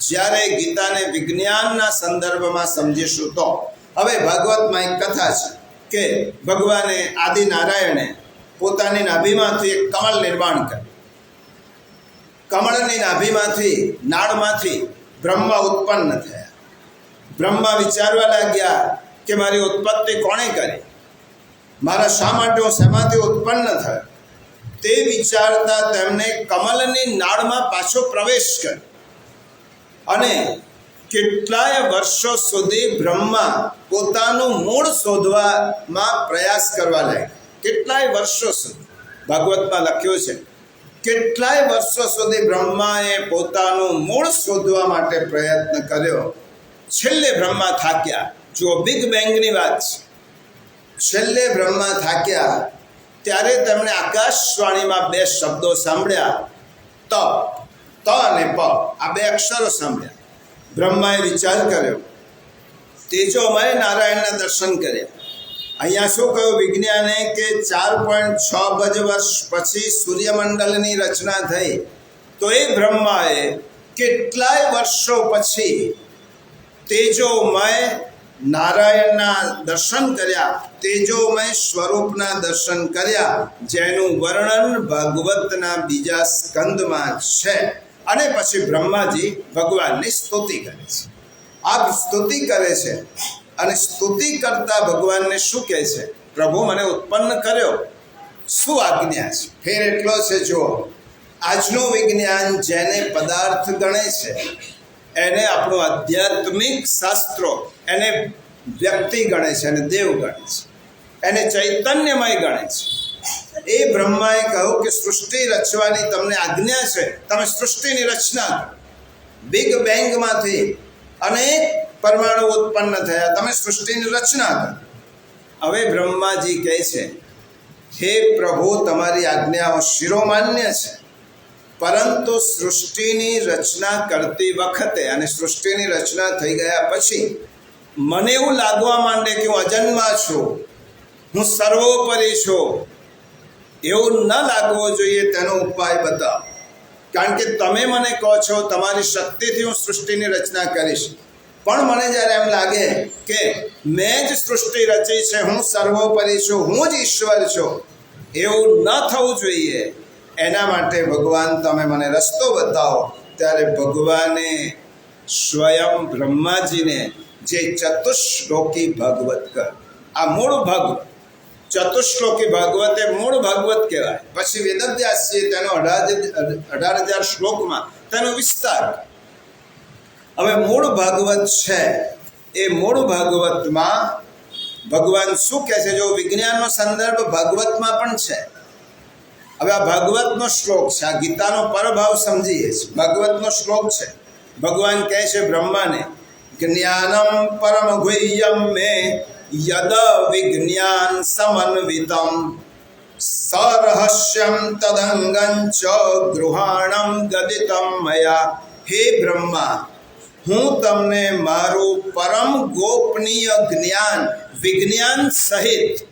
જ્યારે ગીતાને વિજ્ઞાનના સંદર્ભમાં સમજીશું તો. હવે ભાગવતમાં એક કથા છે કે ભગવાને આદિનારાયણે પોતાની નાભીમાંથી એક કમળ નિર્માણ કર્યું. કમળની નાભીમાંથી, નાળમાંથી બ્રહ્મા ઉત્પન્ન થયા. બ્રહ્મા વિચારવા લાગ્યા કે મારી ઉત્પત્તિ કોણે કરી? મારા શા માટે હું શેમાંથી ઉત્પન્ન થયો? તે વિચારતા તેમને કમલની નાળમાં પાછો પ્રવેશ કર્યો અને કેટલાય વર્ષો સુધી બ્રહ્મા પોતાનું મૂળ શોધવામાં પ્રયાસ કરવા લાગ્યા. કેટલાય વર્ષો સુધી ભાગવતમાં લખ્યું છે, કેટલાય વર્ષો સુધી બ્રહ્માએ પોતાનું મૂળ શોધવા માટે પ્રયત્ન કર્યો. છેલ્લે બ્રહ્મા થાક્યા. જુઓ, બિગ બેંગની વાત છે. છેલ્લે બ્રહ્મા થાક્યા ત્યારે તેમણે આકાશવાણીમાં 2 શબ્દો સાંભળ્યા, ત અને પ. આ 2 અક્ષરો સાંભળ્યા. બ્રહ્માએ વિચાર કર્યો, તેજોમય નારાયણના દર્શન કર્યા. અહીંયા શું કહ્યું વિજ્ઞાને કે 4.6 અબજ વર્ષ પછી સૂર્યમંડળની રચના થઈ. તો એ બ્રહ્માએ કેટલાય વર્ષો પછી તેજોમય નારાયણના દર્શન કર્યા, તેજોમય સ્વરૂપના દર્શન કર્યા, જેનું વર્ણન ભાગવતના બીજા સ્કંદમાં છે. અને પછી બ્રહ્માજી ભગવાનની સ્તુતિ કરે છે. આ સ્તુતિ કરે છે અને સ્તુતિ કરતા ભગવાનને શું કહે છે? પ્રભુ, મને ઉત્પન્ન કર્યો, શું આજ્ઞા છે? ફેર એટલો છે, જુઓ, આજનું વિજ્ઞાન જેને પદાર્થ ગણે છે, એને આપણું આધ્યાત્મિક શાસ્ત્રો એને વ્યક્તિ ગણે છે અને દેવ ગણે છે, એને ચૈતન્યમય ગણે છે. એ બ્રહ્માએ કહ્યું કે સૃષ્ટિ રચવાની તમને આજ્ઞા છે, તમે સૃષ્ટિની રચના કરો. બિગ બેંગમાંથી અનેક પરમાણુ ઉત્પન્ન થયા, તમે સૃષ્ટિની રચના કરો. હવે બ્રહ્માજી કહે છે, હે પ્રભુ, તમારી આજ્ઞાઓ શિરોમાન્ય છે, પરંતુ સૃષ્ટિની રચના કરતી વખતે અને સૃષ્ટિની રચના થઈ ગયા પછી મને એવું લાગવા માંડે કે હું અજન્મા છું, હું સર્વોપરી છું. એવું ન લાગવો જોઈએ, તેનો ઉપાય બતાવો. કારણ કે તમે મને કહો છો તમારી શક્તિથી હું સૃષ્ટિની રચના કરીશ, પણ મને જ્યારે એમ લાગે કે મેં જ સૃષ્ટિ રચી છે, હું સર્વોપરી છું, હું જ ઈશ્વર છું, એવું ન થવું જોઈએ. એના માટે ભગવાન તમે મને રસ્તો બતાવો. ત્યારે ભગવાને સ્વયં બ્રહ્માજીને જે ચતુશ્લોકી ભાગવત કર, આ મૂળ ભાગવત, ચતુશ્લોકી ભાગવત એ મૂળ ભાગવત કહેવાય. પછી વેદવ્યાસજીએ તેનો 18,000 શ્લોકમાં તેનો વિસ્તાર. હવે મૂળ ભાગવત છે, એ મૂળ ભાગવતમાં ભગવાન શું કહે છે? જો વિજ્ઞાનનો સંદર્ભ ભાગવતમાં પણ છે. હવે આ ભાગવતનો શ્લોક છે, આ ગીતાનો પરભાવ સમજીએ છીએ. ભાગવતનો શ્લોક છે. ભગવાન કહે છે બ્રહ્માને, જ્ઞાનમ પરમ ગુહ્યમ મે યદ વિજ્ઞાન સમન્વિતમ સરહસ્યમ તદંગં ચ ગૃહાણમ ગદિતમ મયા. હે બ્રહ્મા, હું તમને મારું પરમ ગોપનીય જ્ઞાન, વિજ્ઞાન સહિત,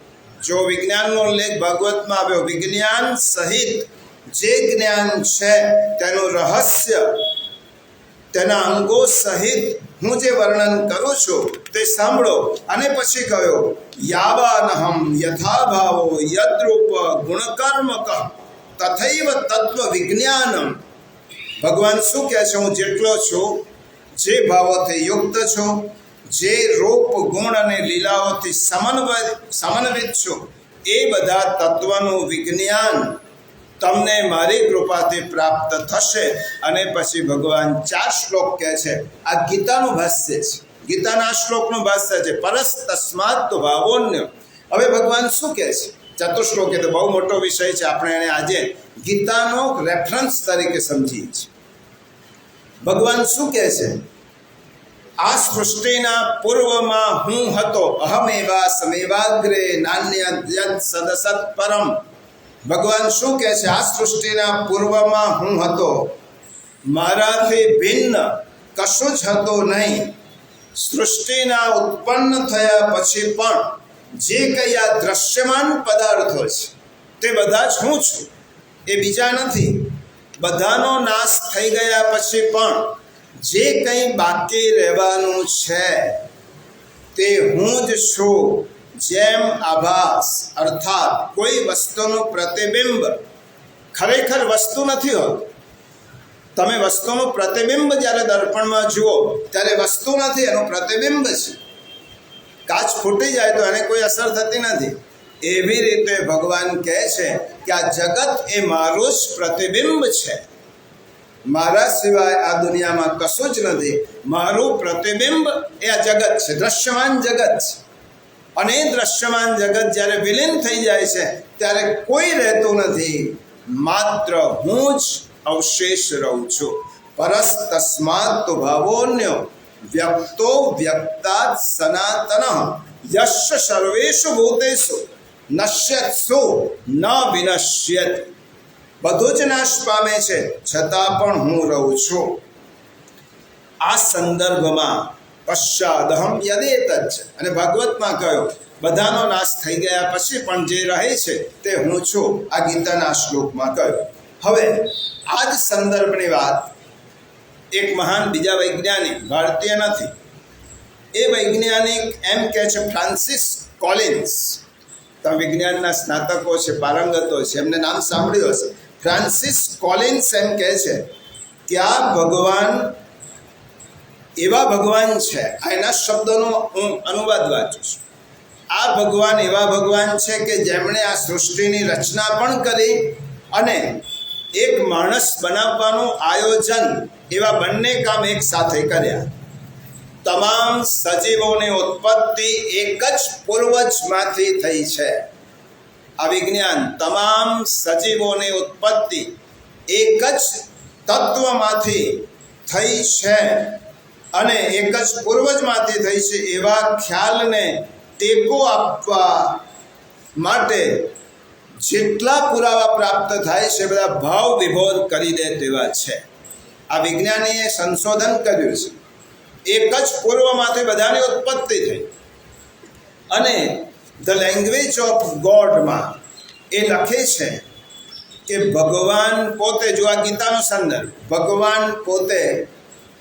જો વિજ્ઞાનનો ઉલ્લેખ ભાગવતમાં આવ્યો, વિજ્ઞાન સહિત જે જ્ઞાન છે તેનું રહસ્ય, તેના અંગો સહિત હું જે વર્ણન કરું છું તે સાંભળો. અને પછી કહ્યો, યાવાનહમ યથા ભાવો યદ્રૂપ ગુણકર્મક તથૈવ તત્વ વિજ્ઞાનમ. ભગવાન શું કહે છે? હું જેટલો છું, જે ભાવોથી યુક્ત છું, જે રૂપ ગુણ અને લીલાઓથી સમન્વિત છું, એ બધા તત્વનું વિજ્ઞાન તમને મારી કૃપાથી પ્રાપ્ત થશે. અને પછી ભગવાન 4 શ્લોક કહે છે. આ ગીતાનું ભાષ્ય છે, ગીતાના શ્લોકનું ભાષ્ય છે. પરસ તસ્માત ભાવોન્ય. હવે ભગવાન શું કહે છે? ચતુશ્લોક એ તો બહુ મોટો વિષય છે, આપણે એને આજે ગીતાનો રેફરન્સ તરીકે સમજીએ છીએ. ભગવાન શું કહે છે? આ સૃષ્ટિના પૂર્વમાં હું હતો, અહમેવા સમેવાગ્રે નાન્ય યદ સદસત પરમ. ભગવાન શું કહે છે? આ સૃષ્ટિના પૂર્વમાં હું હતો, મારાથી ભિન્ન કશું જ હતું નહીં. સૃષ્ટિના ઉત્પન્ન થયા પછી પણ જે કંઈ આ દ્રશ્યમાન પદાર્થો છે તે બધા જ હું છું, એ બીજા નથી. બધાનો નાશ થઈ ગયા પછી પણ જે કંઈ બાકી રહેવાનું છે તે હું જ છું. જેમ આભાસ અર્થાત કોઈ વસ્તુનું પ્રતિબિંબ ખરેખર વસ્તુ નથી હોતું. તમે વસ્તુનું પ્રતિબિંબ જ્યારે દર્પણમાં જુઓ ત્યારે વસ્તુ નથી, એનું પ્રતિબિંબ છે. કાચ ફૂટી જાય તો એને કોઈ અસર થતી નથી. એવી રીતે ભગવાન કહે છે કે આ જગત એ મારું જ પ્રતિબિંબ છે. મારા સિવાય આ દુનિયામાં કશું જ નથી. મારું પ્રતિબિંબ એ આ જગત છે, દ્રશ્યમાન જગત છે. અને એ દ્રશ્યમાન જગત જ્યારે વિલીન થઈ જાય છે ત્યારે કોઈ રહેતું નથી, માત્ર હું જ અવશેષ રહું છું. પરસ તસ્માત ભાવોન્યો વ્યક્તો વ્યક્તાત સનાતન યશ સર્વેષુ ભૂતેષુ નશ્યત્સુ ન વિનશ્યત. બધું જ નાશ પામે છે, છતાં પણ હું રહું છું. આ સંદર્ભમાં પશ્ચાદહમ યદેતત છે. અને ભાગવતમાં કહ્યું, બધાનો નાશ થઈ ગયા પછી પણ જે રહે છે તે હું છું. આ ગીતાના શ્લોકમાં કહ્યું. હવે આ જ સંદર્ભની વાત એક મહાન બીજા વૈજ્ઞાનિક, ભારતીય નથી, એ વૈજ્ઞાનિક એમ કહે છે, ફ્રાન્સિસ કોલિન્સ. તમે વિજ્ઞાનના સ્નાતકો છે, પારંગતો છે, એમને નામ સાંભળ્યું હશે. ફ્રાન્સિસ કોલિન્સ એમ કહે છે કે આ ભગવાન એવા ભગવાન છે. આ એના શબ્દોનો હું અનુવાદ વાંચું છું. આ ભગવાન એવા ભગવાન છે કે જેમણે આ સૃષ્ટિની રચના પણ કરી અને એક માણસ બનાવવાનું આયોજન, એવા બંને કામ એક સાથે કર્યા. તમામ સજીવોની ઉત્પત્તિ એક જ પૂર્વજમાંથી થઈ છે. આ વિજ્ઞાન, તમામ સજીવોની ઉત્પત્તિ એક જ તત્વમાંથી થઈ છે અને એક જ પૂર્વજમાંથી થઈ છે. એવા ખ્યાલને ટેકો આપવા માટે જેટલા પુરાવા પ્રાપ્ત થાય છે બધા ભાવ વિભોર કરી દે તેવા છે. આ વિજ્ઞાનીએ સંશોધન કર્યું છે. એક જ પૂર્વમાંથી બધાની ઉત્પત્તિ થઈ. અને ધ લેંગ્વેજ ઓફ ગોડમાં એ લખે છે કે ભગવાન પોતે, જો આ ગીતાનો સંદર્ભ, ભગવાન પોતે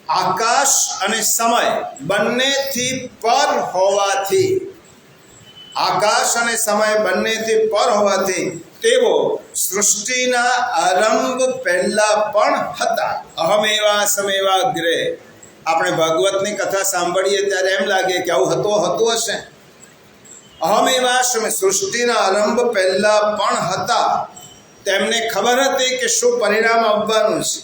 આકાશ અને સમય બંનેથી પર હોવાથી, આકાશ અને સમય બંનેથી પર હોવાથી તેઓ સૃષ્ટિના આરંભ પહેલા પણ હતા. અહમેવા સમેવાગ્રે. આપણે ભાગવતની કથા સાંભળીએ ત્યારે એમ લાગે કે આવું હતું હશે. અહમેવા સમે, સૃષ્ટિના આરંભ પહેલા પણ હતા. તેમને ખબર હતી કે શું પરિણામ આવવાનું છે.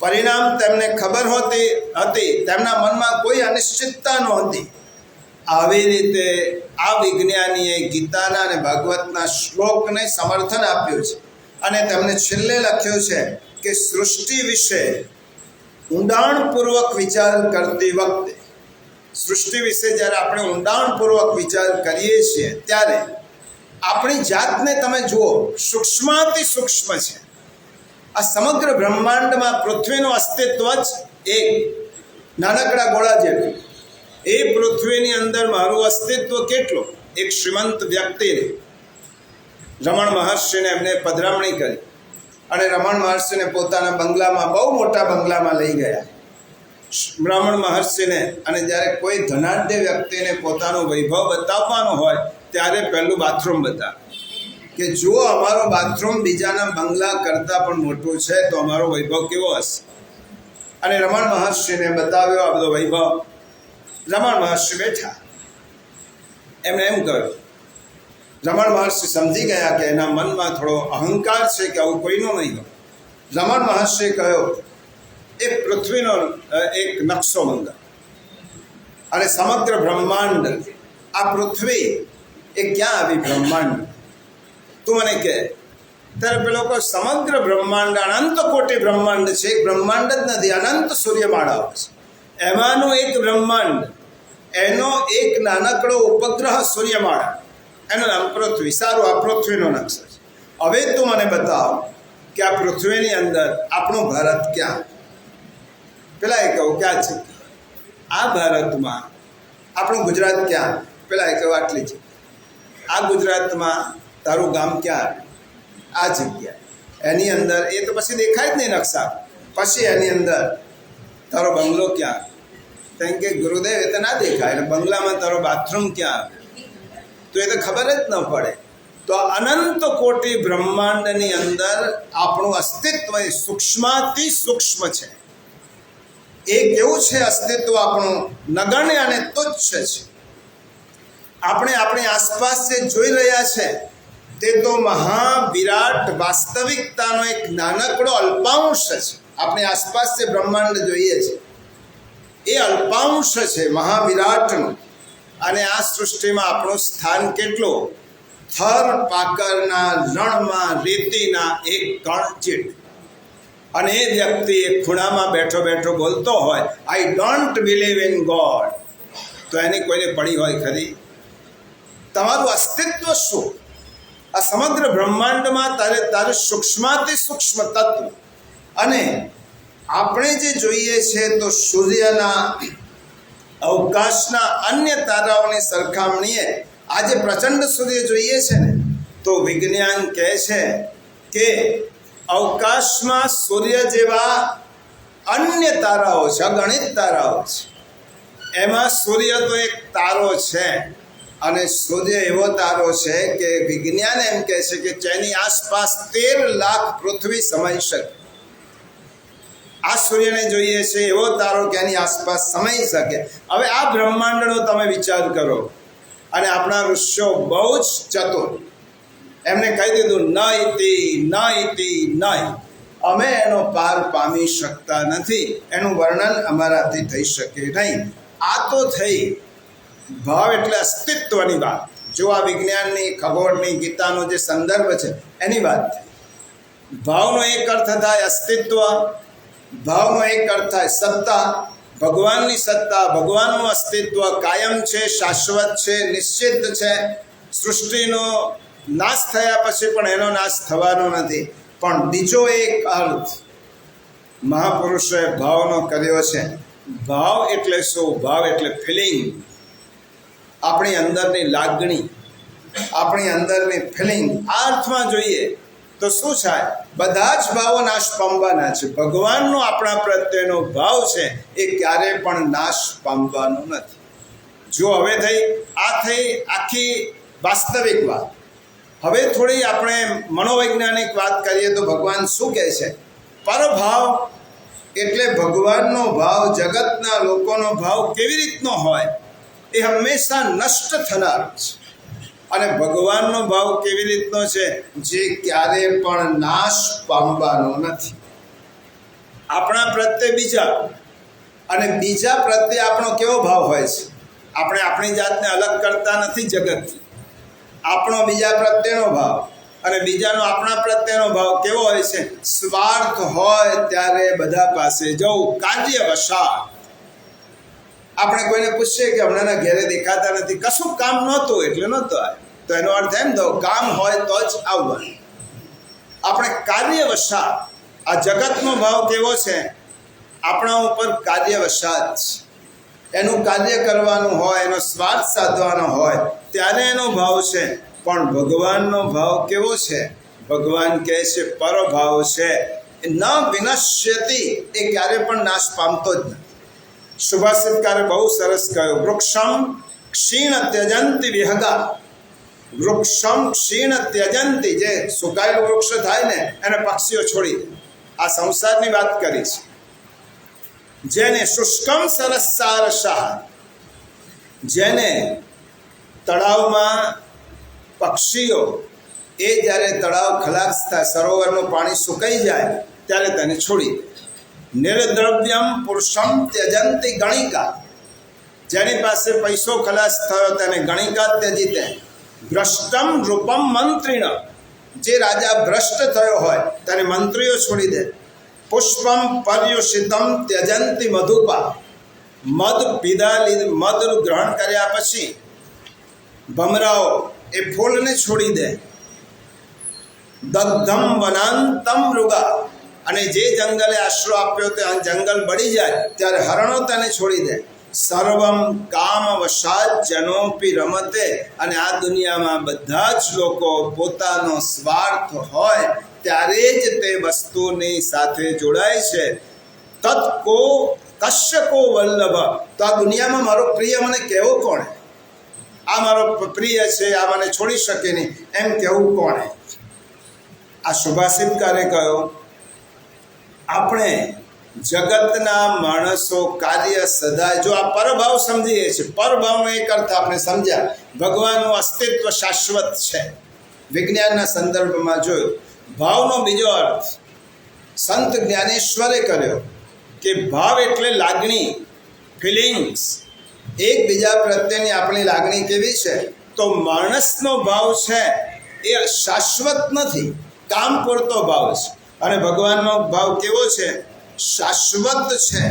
પરિણામ તેમને ખબર હતી. તેમના મનમાં કોઈ અનિશ્ચિતતા નહોતી. આવી રીતે આ વિજ્ઞાનીએ ગીતાના અને ભાગવતના શ્લોકને સમર્થન આપ્યું છે. અને તેમને છેલ્લે લખ્યું છે કે સૃષ્ટિ વિશે ઊંડાણપૂર્વક વિચાર કરતી વખતે, સૃષ્ટિ વિશે જ્યારે આપણે ઊંડાણપૂર્વક વિચાર કરીએ છીએ ત્યારે આપણી જાતને તમે જુઓ, સૂક્ષ્માતિ સૂક્ષ્મ છે. આ સમગ્ર બ્રહ્માંડમાં પૃથ્વીનું અસ્તિત્વ જ એક નાનકડા ગોળા જેટલું. એ પૃથ્વીની અંદર મારું અસ્તિત્વ કેટલું? એક શ્રીમંત વ્યક્તિને રમણ મહર્ષિને એમને પધરામણી કરી અને રમણ મહર્ષિને પોતાના બંગલામાં, બહુ મોટા બંગલામાં લઈ ગયા. રમણ મહર્ષિને, અને જ્યારે કોઈ ધનાઢ્ય વ્યક્તિને પોતાનો વૈભવ બતાવવાનો હોય ત્યારે પહેલું બાથરૂમ બતાવે કે જો અમારો બાથરૂમ બીજાના બંગલા કરતાં પણ મોટું છે તો અમારો વૈભવ કેવો હશે. અને રમણ મહર્ષિને બતાવ્યો આ બધો વૈભવ. રમણ મહર્ષિ બેઠા, એમણે એમ કહ્યું. રમણ મહર્ષિ સમજી ગયા કે એના મનમાં થોડો અહંકાર છે કે આવું કોઈનો નહીં હોય. રમણ મહર્ષિએ કહ્યો, એ પૃથ્વીનો એક નકશો મંગાવ અને સમગ્ર બ્રહ્માંડ, આ પૃથ્વી એ ક્યાં આવી બ્રહ્માંડ, તું મને કહે. ત્યારે પેલો કહે, સમગ્ર બ્રહ્માંડ અનંત કોટી બ્રહ્માંડ છે, એક બ્રહ્માંડ જ નથી, અનંત સૂર્યમાળાઓ છે. એમાંનું એક બ્રહ્માંડ, એનો એક નાનકડો ઉપગ્રહ સૂર્યમાળા, એનું નામ પૃથ્વી. સારું, આ પૃથ્વીનો નકશો છે. હવે તું મને બતાવ કે આ પૃથ્વીની અંદર આપણું ભારત ક્યાં? પેલા એ કહું કે આ છે. આ ભારતમાં આપણું ગુજરાત ક્યાં? પેલા એ કહું આટલી છે. આ ગુજરાતમાં તારું ગામ ક્યાં? આ જગ્યા. એની અંદર એ તો પછી દેખાય જ નહીં નકશા. પછી એની અંદર તારો બંગલો ક્યાં? કેમ કે ગુરુદેવ એ તો ના દેખાય. એટલે બંગલામાં તારો બાથરૂમ ક્યાં આવે તો એ તો ખબર જ ન પડે. તો અનંત કોટી બ્રહ્માંડની અંદર આપણું અસ્તિત્વ એ સૂક્ષ્માતિ સૂક્ષ્મ છે. એ કેવું છે અસ્તિત્વ આપણું? નગણ્ય અને તુચ્છ છે. આપણે આપણી આસપાસ જે જોઈ રહ્યા છે તે તો મહાવિરાટ વાસ્તવિકતાનો એક નાનકડો અલ્પાંશ છે. આપણી આસપાસ જે બ્રહ્માંડ જોઈએ છે એ અલ્પાંશ છે મહાવિરાટનું. અને આ સૃષ્ટિમાં આપણું સ્થાન કેટલું? થર પાકરના રણમાં રેતીના એક કણ જેટલું. અને એ વ્યક્તિ એક ખૂણામાં બેઠો બેઠો બોલતો હોય, I don't believe in God, તો એની કોઈને પડી હોય ખરી? તમારું અસ્તિત્વ શું? આ સમગ્ર બ્રહ્માંડમાં તારે સૂક્ષ્માતિ સૂક્ષ્મ તત્વ. અને આપણે જે જોઈએ છે તો સૂર્યના, અવકાશના અન્ય તારાઓની સરખામણીએ આજે પ્રચંડ સૂર્ય જોઈએ છે ને, તો વિજ્ઞાન કહે છે કે અવકાશમાં સૂર્ય જેવા અન્ય તારાઓ છે, અગણિત તારાઓ છે. એમાં સૂર્ય તો એક તારો છે. અને સૂર્ય એવો તારો છે કે વિજ્ઞાન એમ કહે છે કે જેની આસપાસ 13 લાખ પૃથ્વી સમાઈ શકે. આ સૂર્યને જોઈએ છે એવો તારો કે એની આસપાસ સમાઈ શકે. હવે આ બ્રહ્માંડનો તમે વિચાર કરો. અને આપણા ઋષિઓ બહુ જ ચતુર, એમને કહી દીધું ન ઇતિ ન ઇતિ ન. અમે એનો પાર પામી શકતા નથી, એનું વર્ણન અમારાથી થઈ શકે નહીં. આ તો થઈ ભાવ એટલે અસ્તિત્વની વાત. જો આ વિજ્ઞાનની, ખગોળની, ગીતાનો જે સંદર્ભ છે એની વાત થઈ. ભાવનો એક અર્થ થાય અસ્તિત્વ, ભાવનો એક અર્થ થાય સત્તા, ભગવાનની સત્તા, ભગવાનનું અસ્તિત્વ કાયમ છે, શાશ્વત છે, નિશ્ચિત છે. સૃષ્ટિનો નાશ થયા પછી પણ એનો નાશ થવાનો નથી. પણ બીજો એક અર્થ મહાપુરુષોએ ભાવનો કર્યો છે. ભાવ એટલે શું? ભાવ એટલે ફિલિંગ, આપણી અંદરની લાગણી, આપણી અંદરની ફિલિંગ. આ અર્થમાં જોઈએ તો શું થાય? બધા જ ભાવો નાશ પામવાના છે. ભગવાનનો આપણા પ્રત્યેનો ભાવ છે એ ક્યારે પણ નાશ પામવાનો નથી. જો હવે થઈ આખી વાસ્તવિક વાત. હવે થોડી આપણે મનોવૈજ્ઞાનિક વાત કરીએ તો ભગવાન શું કહે છે? પરભાવ એટલે ભગવાનનો ભાવ, જગતના લોકોનો ભાવ કેવી રીતનો હોય? એ હંમેશા નષ્ટ થનાર છે. અને ભગવાનનો ભાવ કેવી રીતનો છે? જે ક્યારે પણ નાશ પામવાનો નથી. આપણા પ્રત્યે બીજા, અને બીજા પ્રત્યે આપણો કેવો ભાવ હોય છે? આપણે આપણી જાતને અલગ કરતા નથી જગતથી. આપણો બીજા પ્રત્યેનો ભાવ અને બીજાનો આપણા પ્રત્યેનો ભાવ કેવો હોય છે? સ્વાર્થ હોય ત્યારે બધા પાસે જવું, કાર્યવશાત. આપણે કોઈને પૂછીએ કે હમણાંના ઘેરે દેખાતા નથી, કશું કામ નહોતું એટલે નહોતો આવ્યો. તો એનો અર્થ એમ થયો કામ હોય તો જ આવવાનું. આપણે કાર્યવશાત, આ જગતનો ભાવ કેવો છે? આપણા ઉપર કાર્યવશાત છે. એનું કાર્ય કરવાનું હોય, એનો સ્વાર્થ સાધવાનો હોય ત્યારે એનો ભાવ છે. પણ ભગવાનનો ભાવ કેવો છે? ભગવાન કહે છે પરભાવ છે. ન વિનશ્યતિ, એ ક્યારે પણ નાશ પામતો જ નથી. સુભાષિતકારે બહુ સરસ કહ્યું, વૃક્ષમ ક્ષીણ ત્યજંતિ વિહગા. વૃક્ષમ ક્ષીણ ત્યજંતિ, જે સુકાયેલું વૃક્ષ થાય ને એને પક્ષીઓ છોડી દે. આ સંસારની વાત કરી છે. જેને શુષ્કમ સરસારસા, જેને તળાવમાં પક્ષીઓ, એ જ્યારે તળાવ ખલાસ થાય, સરોવરનું પાણી સુકાઈ જાય ત્યારે તેને છોડી દે. નિર્દ્રવ્યમ પુરુષમ ત્યજંતિ ગણિકા, જેની પાસે પૈસો ખલાસ થયો તેને ગણિકા ત્યજી દે. ભ્રષ્ટમ રૂપમ મંત્રીણ, જે રાજા ભ્રષ્ટ થયો હોય તેને મંત્રીઓ છોડી દે. પુષ્પમ પર્યુષિતમ ત્યજંતિ મધુપા, મધ પીધા મધ ગ્રહણ કર્યા પછી ભમરાઓ એ ફૂલને છોડી દે. દગ્ધમ વનાંતમ મૃગા, અને જે જંગલે આશરો આપ્યો તે જંગલ બળી જાય ત્યારે હરણો તેને છોડી દે. સર્વમ કામ વશાત જનોપી રમતે, અને આ દુનિયામાં બધા જ લોકો પોતાનો સ્વાર્થ હોય ત્યારે જ તે વસ્તુની સાથે જોડાય છે. તત્કો કશ્યકો વલ્લભ, તો આ દુનિયામાં મારો પ્રિય મને કહેવો કોણે? આ મારો પ્રિય છે, આ મને છોડી શકે નહીં, એમ કહેવું કોણે? આ સુભાષિતકારે કહ્યું, આપણે જગતના માણસો કાર્ય સદાય, જો આ પરભાવ સમજીએ છીએ, પરભાવનો એક અર્થ આપણે સમજ્યા, ભગવાનનું અસ્તિત્વ શાશ્વત છે. વિજ્ઞાનના સંદર્ભમાં જોયું. ભાવનો બીજો અર્થ સંત જ્ઞાનેશ્વરે કર્યો કે ભાવ એટલે લાગણી, ફિલિંગ્સ. એકબીજા પ્રત્યેની આપણી લાગણી કેવી છે? તો માણસનો ભાવ છે એ શાશ્વત નથી, કામ પૂરતો ભાવ છે. અને ભગવાનનો ભાવ કેવો છે? શાશ્વત છે.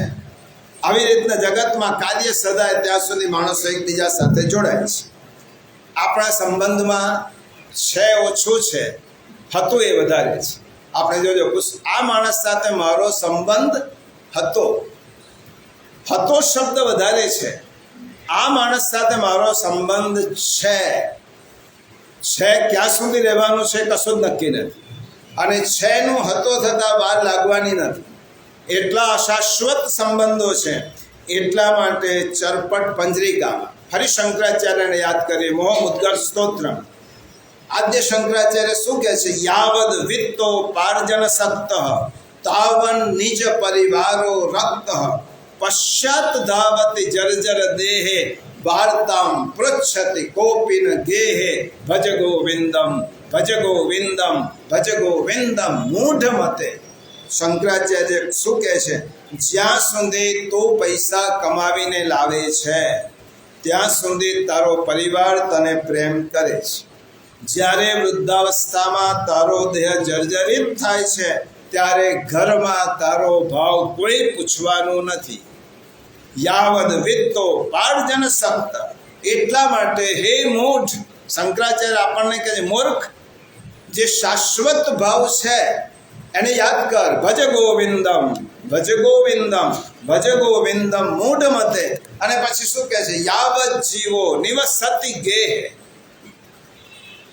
આવી રીતના જગતમાં કાર્ય સદાય ત્યાં સુધી માણસો એકબીજા સાથે જોડાય છે. આપણા સંબંધમાં છે ઓછું છે, હતું એ વધારે છે. આપણે જોજો, આ માણસ સાથે મારો સંબંધ હતો શબ્દ વધારે છે. આ માણસ સાથે મારો સંબંધ છે ક્યાં સુધી રહેવાનું છે કશું જ નક્કી નથી. અને છેનું હતો થતાં વાર લાગવાની નથી. એટલા અશાશ્વત સંબંધો છે. એટલા માટે ચરપટ પંજરિકામાં ફરી શંકરાચાર્યને યાદ કરીએ, મોહ મુદ્ગર સ્તોત્ર. આદ્ય શંકરાચાર્ય શું કહે છે? યાવદ વિત્તો પાર્જન સક્ત તાવન નિજ પરિવારો રક્ત પશ્ચાત ધાવતી જર્જર દેહે વાર્તામ પૃચ્છતિ કોપિન ગેહે ભજ ગોવિંદમ ભજ ગોવિંદમ ભજ ગોવિંદમ મૂઢ મતે. શંકરાચાર્ય શું કહે છે? જ્યાં સુધી તું પૈસા કમાવીને લાવે છે ત્યાં સુધી તારો પરિવાર તને પ્રેમ કરે છે. જ્યારે વૃદ્ધાવસ્થામાં તારો દેહ જર્જરિત થાય છે ત્યારે ઘરમાં તારો ભાવ કોઈ પૂછવાનું નથી. યાવદ વિત્તો પાર્જન સક્ત. એટલા માટે હે મૂઢ, શંકરાચાર્ય આપણને કહે છે મૂર્ખ, જે શાશ્વત ભાવ છે એને યાદ કર. ભજ ગોવિંદમ ભજ ગોવિંદમ ભજ ગોવિંદમ મૂઢ મતે. અને પછી શું કહે છે? યાવત જીવો નિવસતિ ગેહ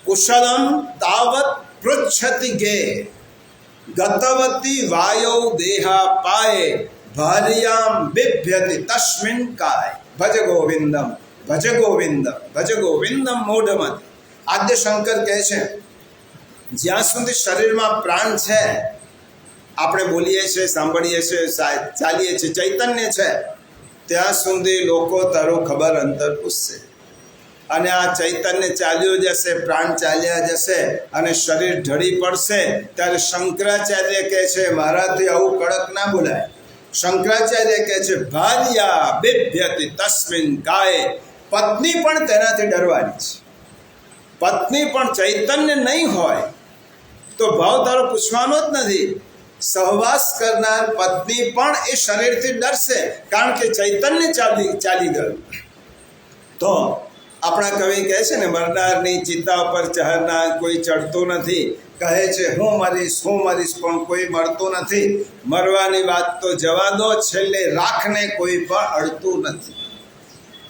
કુશલમ તાવત પૃચ્છતિ ગેહ ગતવતી વાયૌ દેહા પાયે ભાર્યામ બિભ્યતિ તસ્મિન કાય ભજ ગોવિંદમ ભજ ગોવિંદમ ભજ ગોવિંદમ મૂઢ મતે. આદ્ય શંકર કહે છે જ્યાં સુધી શરીરમાં પ્રાણ છે, આપણે બોલીએ છીએ, સાંભળીએ છીએ, ચાલીએ છીએ, ચૈતન્ય છે, ત્યાં સુધી લોકો તારું ખબર અંતર પૂછશે. અને આ ચૈતન્ય ચાલ્યું જશે, પ્રાણ ચાલ્યા જશે અને શરીર ઢળી પડશે ત્યારે શંકરાચાર્ય કહે છે મારાથી આવું કડક ના બોલાય. શંકરાચાર્ય કહે છે ભાર્યા બિભ્યતિ તસ્મિન કાય. પત્ની પણ તેનાથી ડરવાની છે. પત્ની પણ ચૈતન્ય નહીં હોય તો ભાવ તારો પૂછવાનો જ નથી. સહવાસ કરનાર પત્ની પણ એ શરીરથી ડરશે, કારણ કે ચૈતન્ય ચાલી ગયું. તો આપણા કવિ કહે છે ને, મરનારની ચિતા પર ચહરનાર કોઈ ચડતું નથી. કહે છે હું મરીશ પણ કોઈ મળતું નથી. મરવાની વાત તો જવા દો, છેલ્લે રાખને કોઈ પણ અડતું નથી.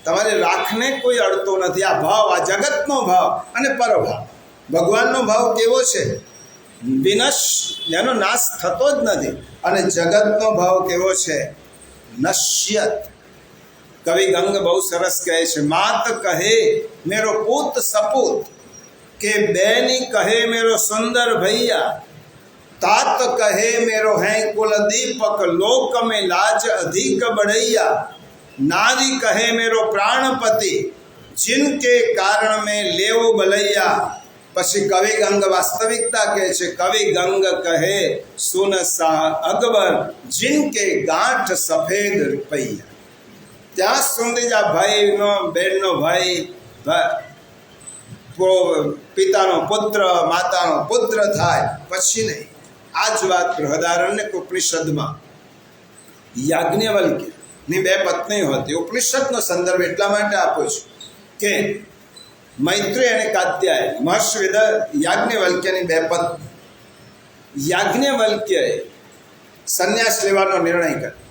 તમારી રાખને કોઈ અડતું નથી. આ ભાવ, આ જગતનો ભાવ અને પરભાવ. ભગવાનનો ભાવ કેવો છે? વિનશ, જેનો નાશ થતો જ નથી. અને જગતનો ભાવ કેવો છે? નશ્યત. કવિ ગંગ બહુ સરસ કહે છે, માત કહે મેરો પૂત સપૂત, કે બેની કહે મેરો સુંદર ભૈયા, तात કહે મેરો હૈ કુલ દીપક, લોક में लाज अधिक बढ़ैया, नारी કહે મેરો प्राणपति, जिनके कारण में लेव बलैया. પછી કવિ ગંગ વાસ્તવિકતા કહે છે, કવિ ગંગ કહે સુન શાહ અકબર, जिनके ગાંઠ સફેદ રૂપૈયા. ત્યાં સુધી જ આ ભાઈનો, બહેનનો ભાઈ, પિતાનો પુત્ર, માતાનો પુત્ર થાય, પછી નહીં. આ જ વાત બૃહદારણ્યક ઉપનિષદમાં યાજ્ઞવલ્ક્યની 2 પત્નીઓ હતી. ઉપનિષદનો સંદર્ભ એટલા માટે આપું છું કે મૈત્રેય અને કાત્યાય, મહર્ષિ યાજ્ઞવલ્ક્યની 2 પત્ની. યાજ્ઞવલ્ક્યએ સંન્યાસ લેવાનો નિર્ણય કર્યો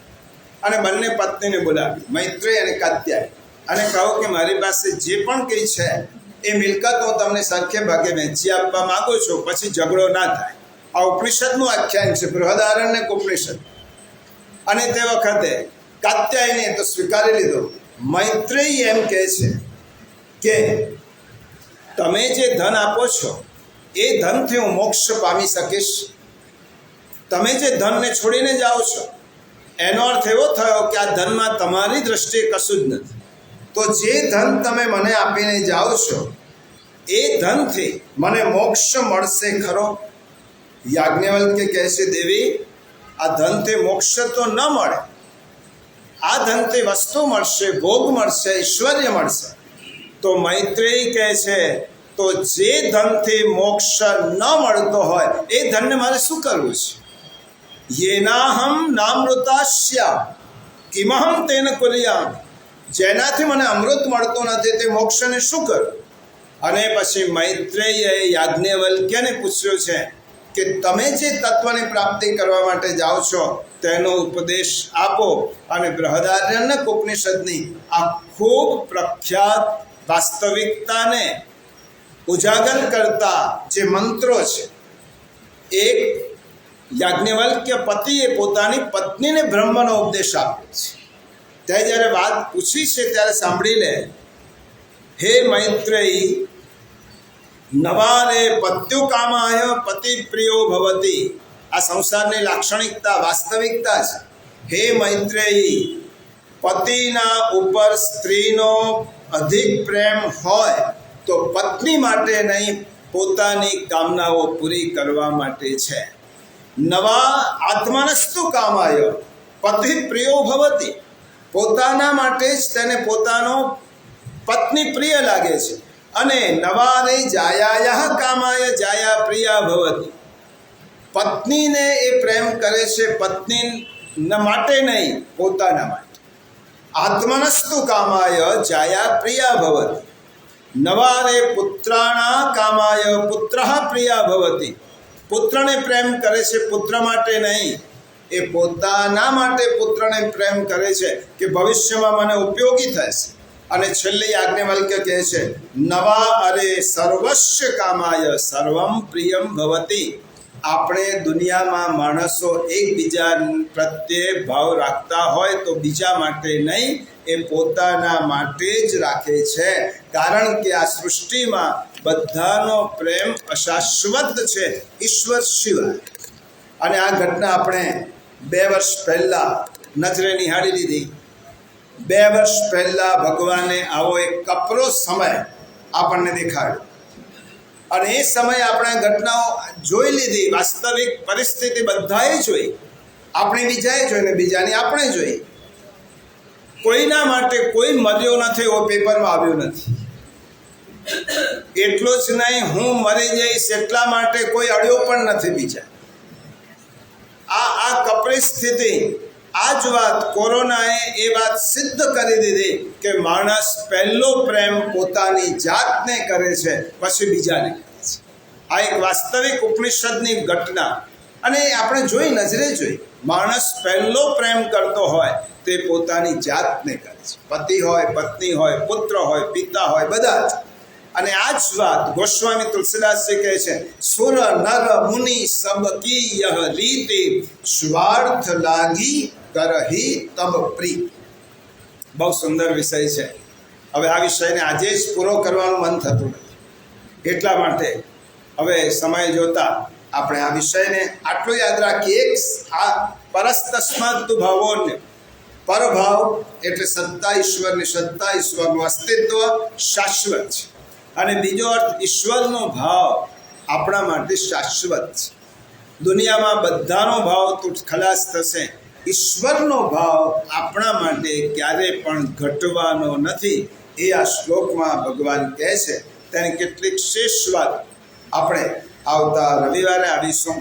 અને બંને પત્નીને બોલાવી, મૈત્રેય અને કાત્યાય, અને કહો કે મારી પાસે જે પણ કંઈ છે એ મિલકત હું તમને સરખે ભાગે વહેંચી આપવા માગું છું, પછી ઝઘડો ના થાય. આ ઉપનિષદનું આખ્યાન છે, બૃહદારણ્યક ઉપનિષદ. અને તે વખતે કાત્યાયને તો સ્વીકારી લીધો. મૈત્રેય એમ કહે છે કે તમે જે ધન આપો છો એ ધનથી હું મોક્ષ પામી શકીશ. તમે જે ધનને છોડીને જાઓ છો એનો અર્થ એવો થયો કે આ ધનમાં તમારી દ્રષ્ટિએ કશું જ નથી. તો જે ધન તમે મને આપીને જાઓ છો એ ધનથી મને મોક્ષ મળશે ખરો? યાજ્ઞવલ્ક્ય કહે છે, દેવી, આ ધનથી મોક્ષ તો ન મળે. આ ધનથી વસ્તુ મળશે, ભોગ મળશે, ઐશ્વર્ય મળશે. તો મૈત્રેય કહે છે, તો જે ધનથી મોક્ષ ન મળતો હોય એ ધનને મારે શું કરવું છે? યેનાહમ નામૃતાસ્યા કિમહમ તેન કુર્યામ. જેનાથી મને અમૃત મળતો નથી તે મોક્ષને શું કરું? અને પછી મૈત્રેયે યાજ્ઞવલ્ક્યને પૂછ્યું છે કે તમે જે તત્વની પ્રાપ્તિ કરવા માટે જાઓ છો તેનો ઉપદેશ આપો. અને બૃહદારણ્યક ઉપનિષદની આ ખૂબ પ્રખ્યાત વાસ્તવિકતાને ઉજાગર કરતા જે મંત્રો છે, એક યાજ્ઞવલ્ક્ય પતિએ પોતાની પત્નીને બ્રહ્મનો ઉપદેશ આપ્યો છે. ત્યાં જ્યારે વાત પૂછી છે ત્યારે સાંભળી લે. હે મૈત્રેયી, નવારે પત્યુકામાય પતિ પ્રિયો ભવતી. આ સંસારની લાક્ષણિકતા, વાસ્તવિકતા છે. હે મૈત્રેયી, પતિના ઉપર સ્ત્રીનો અધિક પ્રેમ હોય તો પત્ની માટે નહીં, પોતાની કામનાઓ પૂરી કરવા માટે છે. નવા આત્મનસ્તુ કામાય પતિ પ્રિયો ભવતી. પોતાના માટે જ તેને પોતાનો પત્ની પ્રિય લાગે છે. અને નવારે જાયાયઃ કામાય જાયા પ્રિયા ભવતી. પત્નીને એ પ્રેમ કરે છે પત્ની માટે નહીં, પોતાના માટે. આત્મનસ્તુ કામાય જાયા પ્રિયા ભવતી. નવારે પુત્રાણા કામાય પુત્રઃ પ્રિયા ભવતી. પુત્રને પ્રેમ કરે છે પુત્ર માટે નહીં, એ પોતાના માટે પુત્રને પ્રેમ કરે છે કે ભવિષ્યમાં મને ઉપયોગી થશે. અને છેલ્લે યાજ્ઞવલ્ક્ય કહે છે, નવા અરે સર્વસ્ય કામાય સર્વમ પ્રિયમ ભવતી. આપણે દુનિયામાં માણસો એકબીજા પ્રત્યે ભાવ રાખતા હોય તો બીજા માટે નહીં, એ પોતાના માટે જ રાખે છે. કારણ કે આ સૃષ્ટિમાં બધાનો પ્રેમ અશાશ્વત છે, ઈશ્વર સિવાય. અને આ ઘટના આપણે 2 વર્ષ પહેલાં નજરે નિહાળી લીધી. 2 વર્ષ પહેલાં ભગવાને આવો એક કપરો સમય આપણને દેખાડ્યો. અને એ સમયે આપણે ઘટનાઓ જોઈ લીધી, વાસ્તવિક પરિસ્થિતિ બધાએ જોઈ. આપણે બીજાએ જોઈ ને બીજાની આપણે જોઈ. કોઈના માટે કોઈ મર્યો નથી એવો પેપરમાં આવ્યું નથી. એટલું જ નહીં, હું મરી જઈશ એટલા માટે કોઈ અડ્યો પણ નથી બીજા. આ કપરી સ્થિતિ આ જ વાત કોરોનાએ એ વાત સિદ્ધ કરી દીધી કે માણસ પહેલો પ્રેમ પોતાની જાતને કરે છે, પછી બીજાને કરે છે. આ એક વાસ્તવિક ઉપનિષદની ઘટના, અને આપણે નજરે જોઈ માણસ પહેલો પ્રેમ કરતો હોય તે પોતાની જાતને કરે છે. પતિ હોય, પત્ની હોય, પુત્ર હોય, પિતા હોય, બધા જ. અને આ જ વાત ગોસ્વામી તુલસીદાસજી કહે છે, સુર નર મુનિ સબ કી યહ રીતિ સ્વાર્થ લાગી કરહી તબ પ્રી. બહુ સુંદર વિષય છે. હવે આ વિષયને આજે જ પૂરો કરવાનું મન થતું નથી, એટલા માટે હવે સમય જોતા આપણે આ વિષયને આટલું યાદ રાખીએ. આ પરસ્તસ્માત્તુ ભાવોન્ય, પરભાવ એટલે સત્તા ઈશ્વરની, સત્તા ઈશ્વરનું અસ્તિત્વ શાશ્વત છે. અને બીજો અર્થ ઈશ્વરનો ભાવ આપણા માટે શાશ્વત છે. દુનિયામાં બધાનો ભાવ તો ખલાસ થશે, ઈશ્વરનો ભાવ આપણા માટે ક્યારે પણ ઘટવાનો નથી. એ આ શ્લોકમાં ભગવાન કહે છે. તેની કેટલીક શેષ વાત આપણે આવતા રવિવારે આવીશું.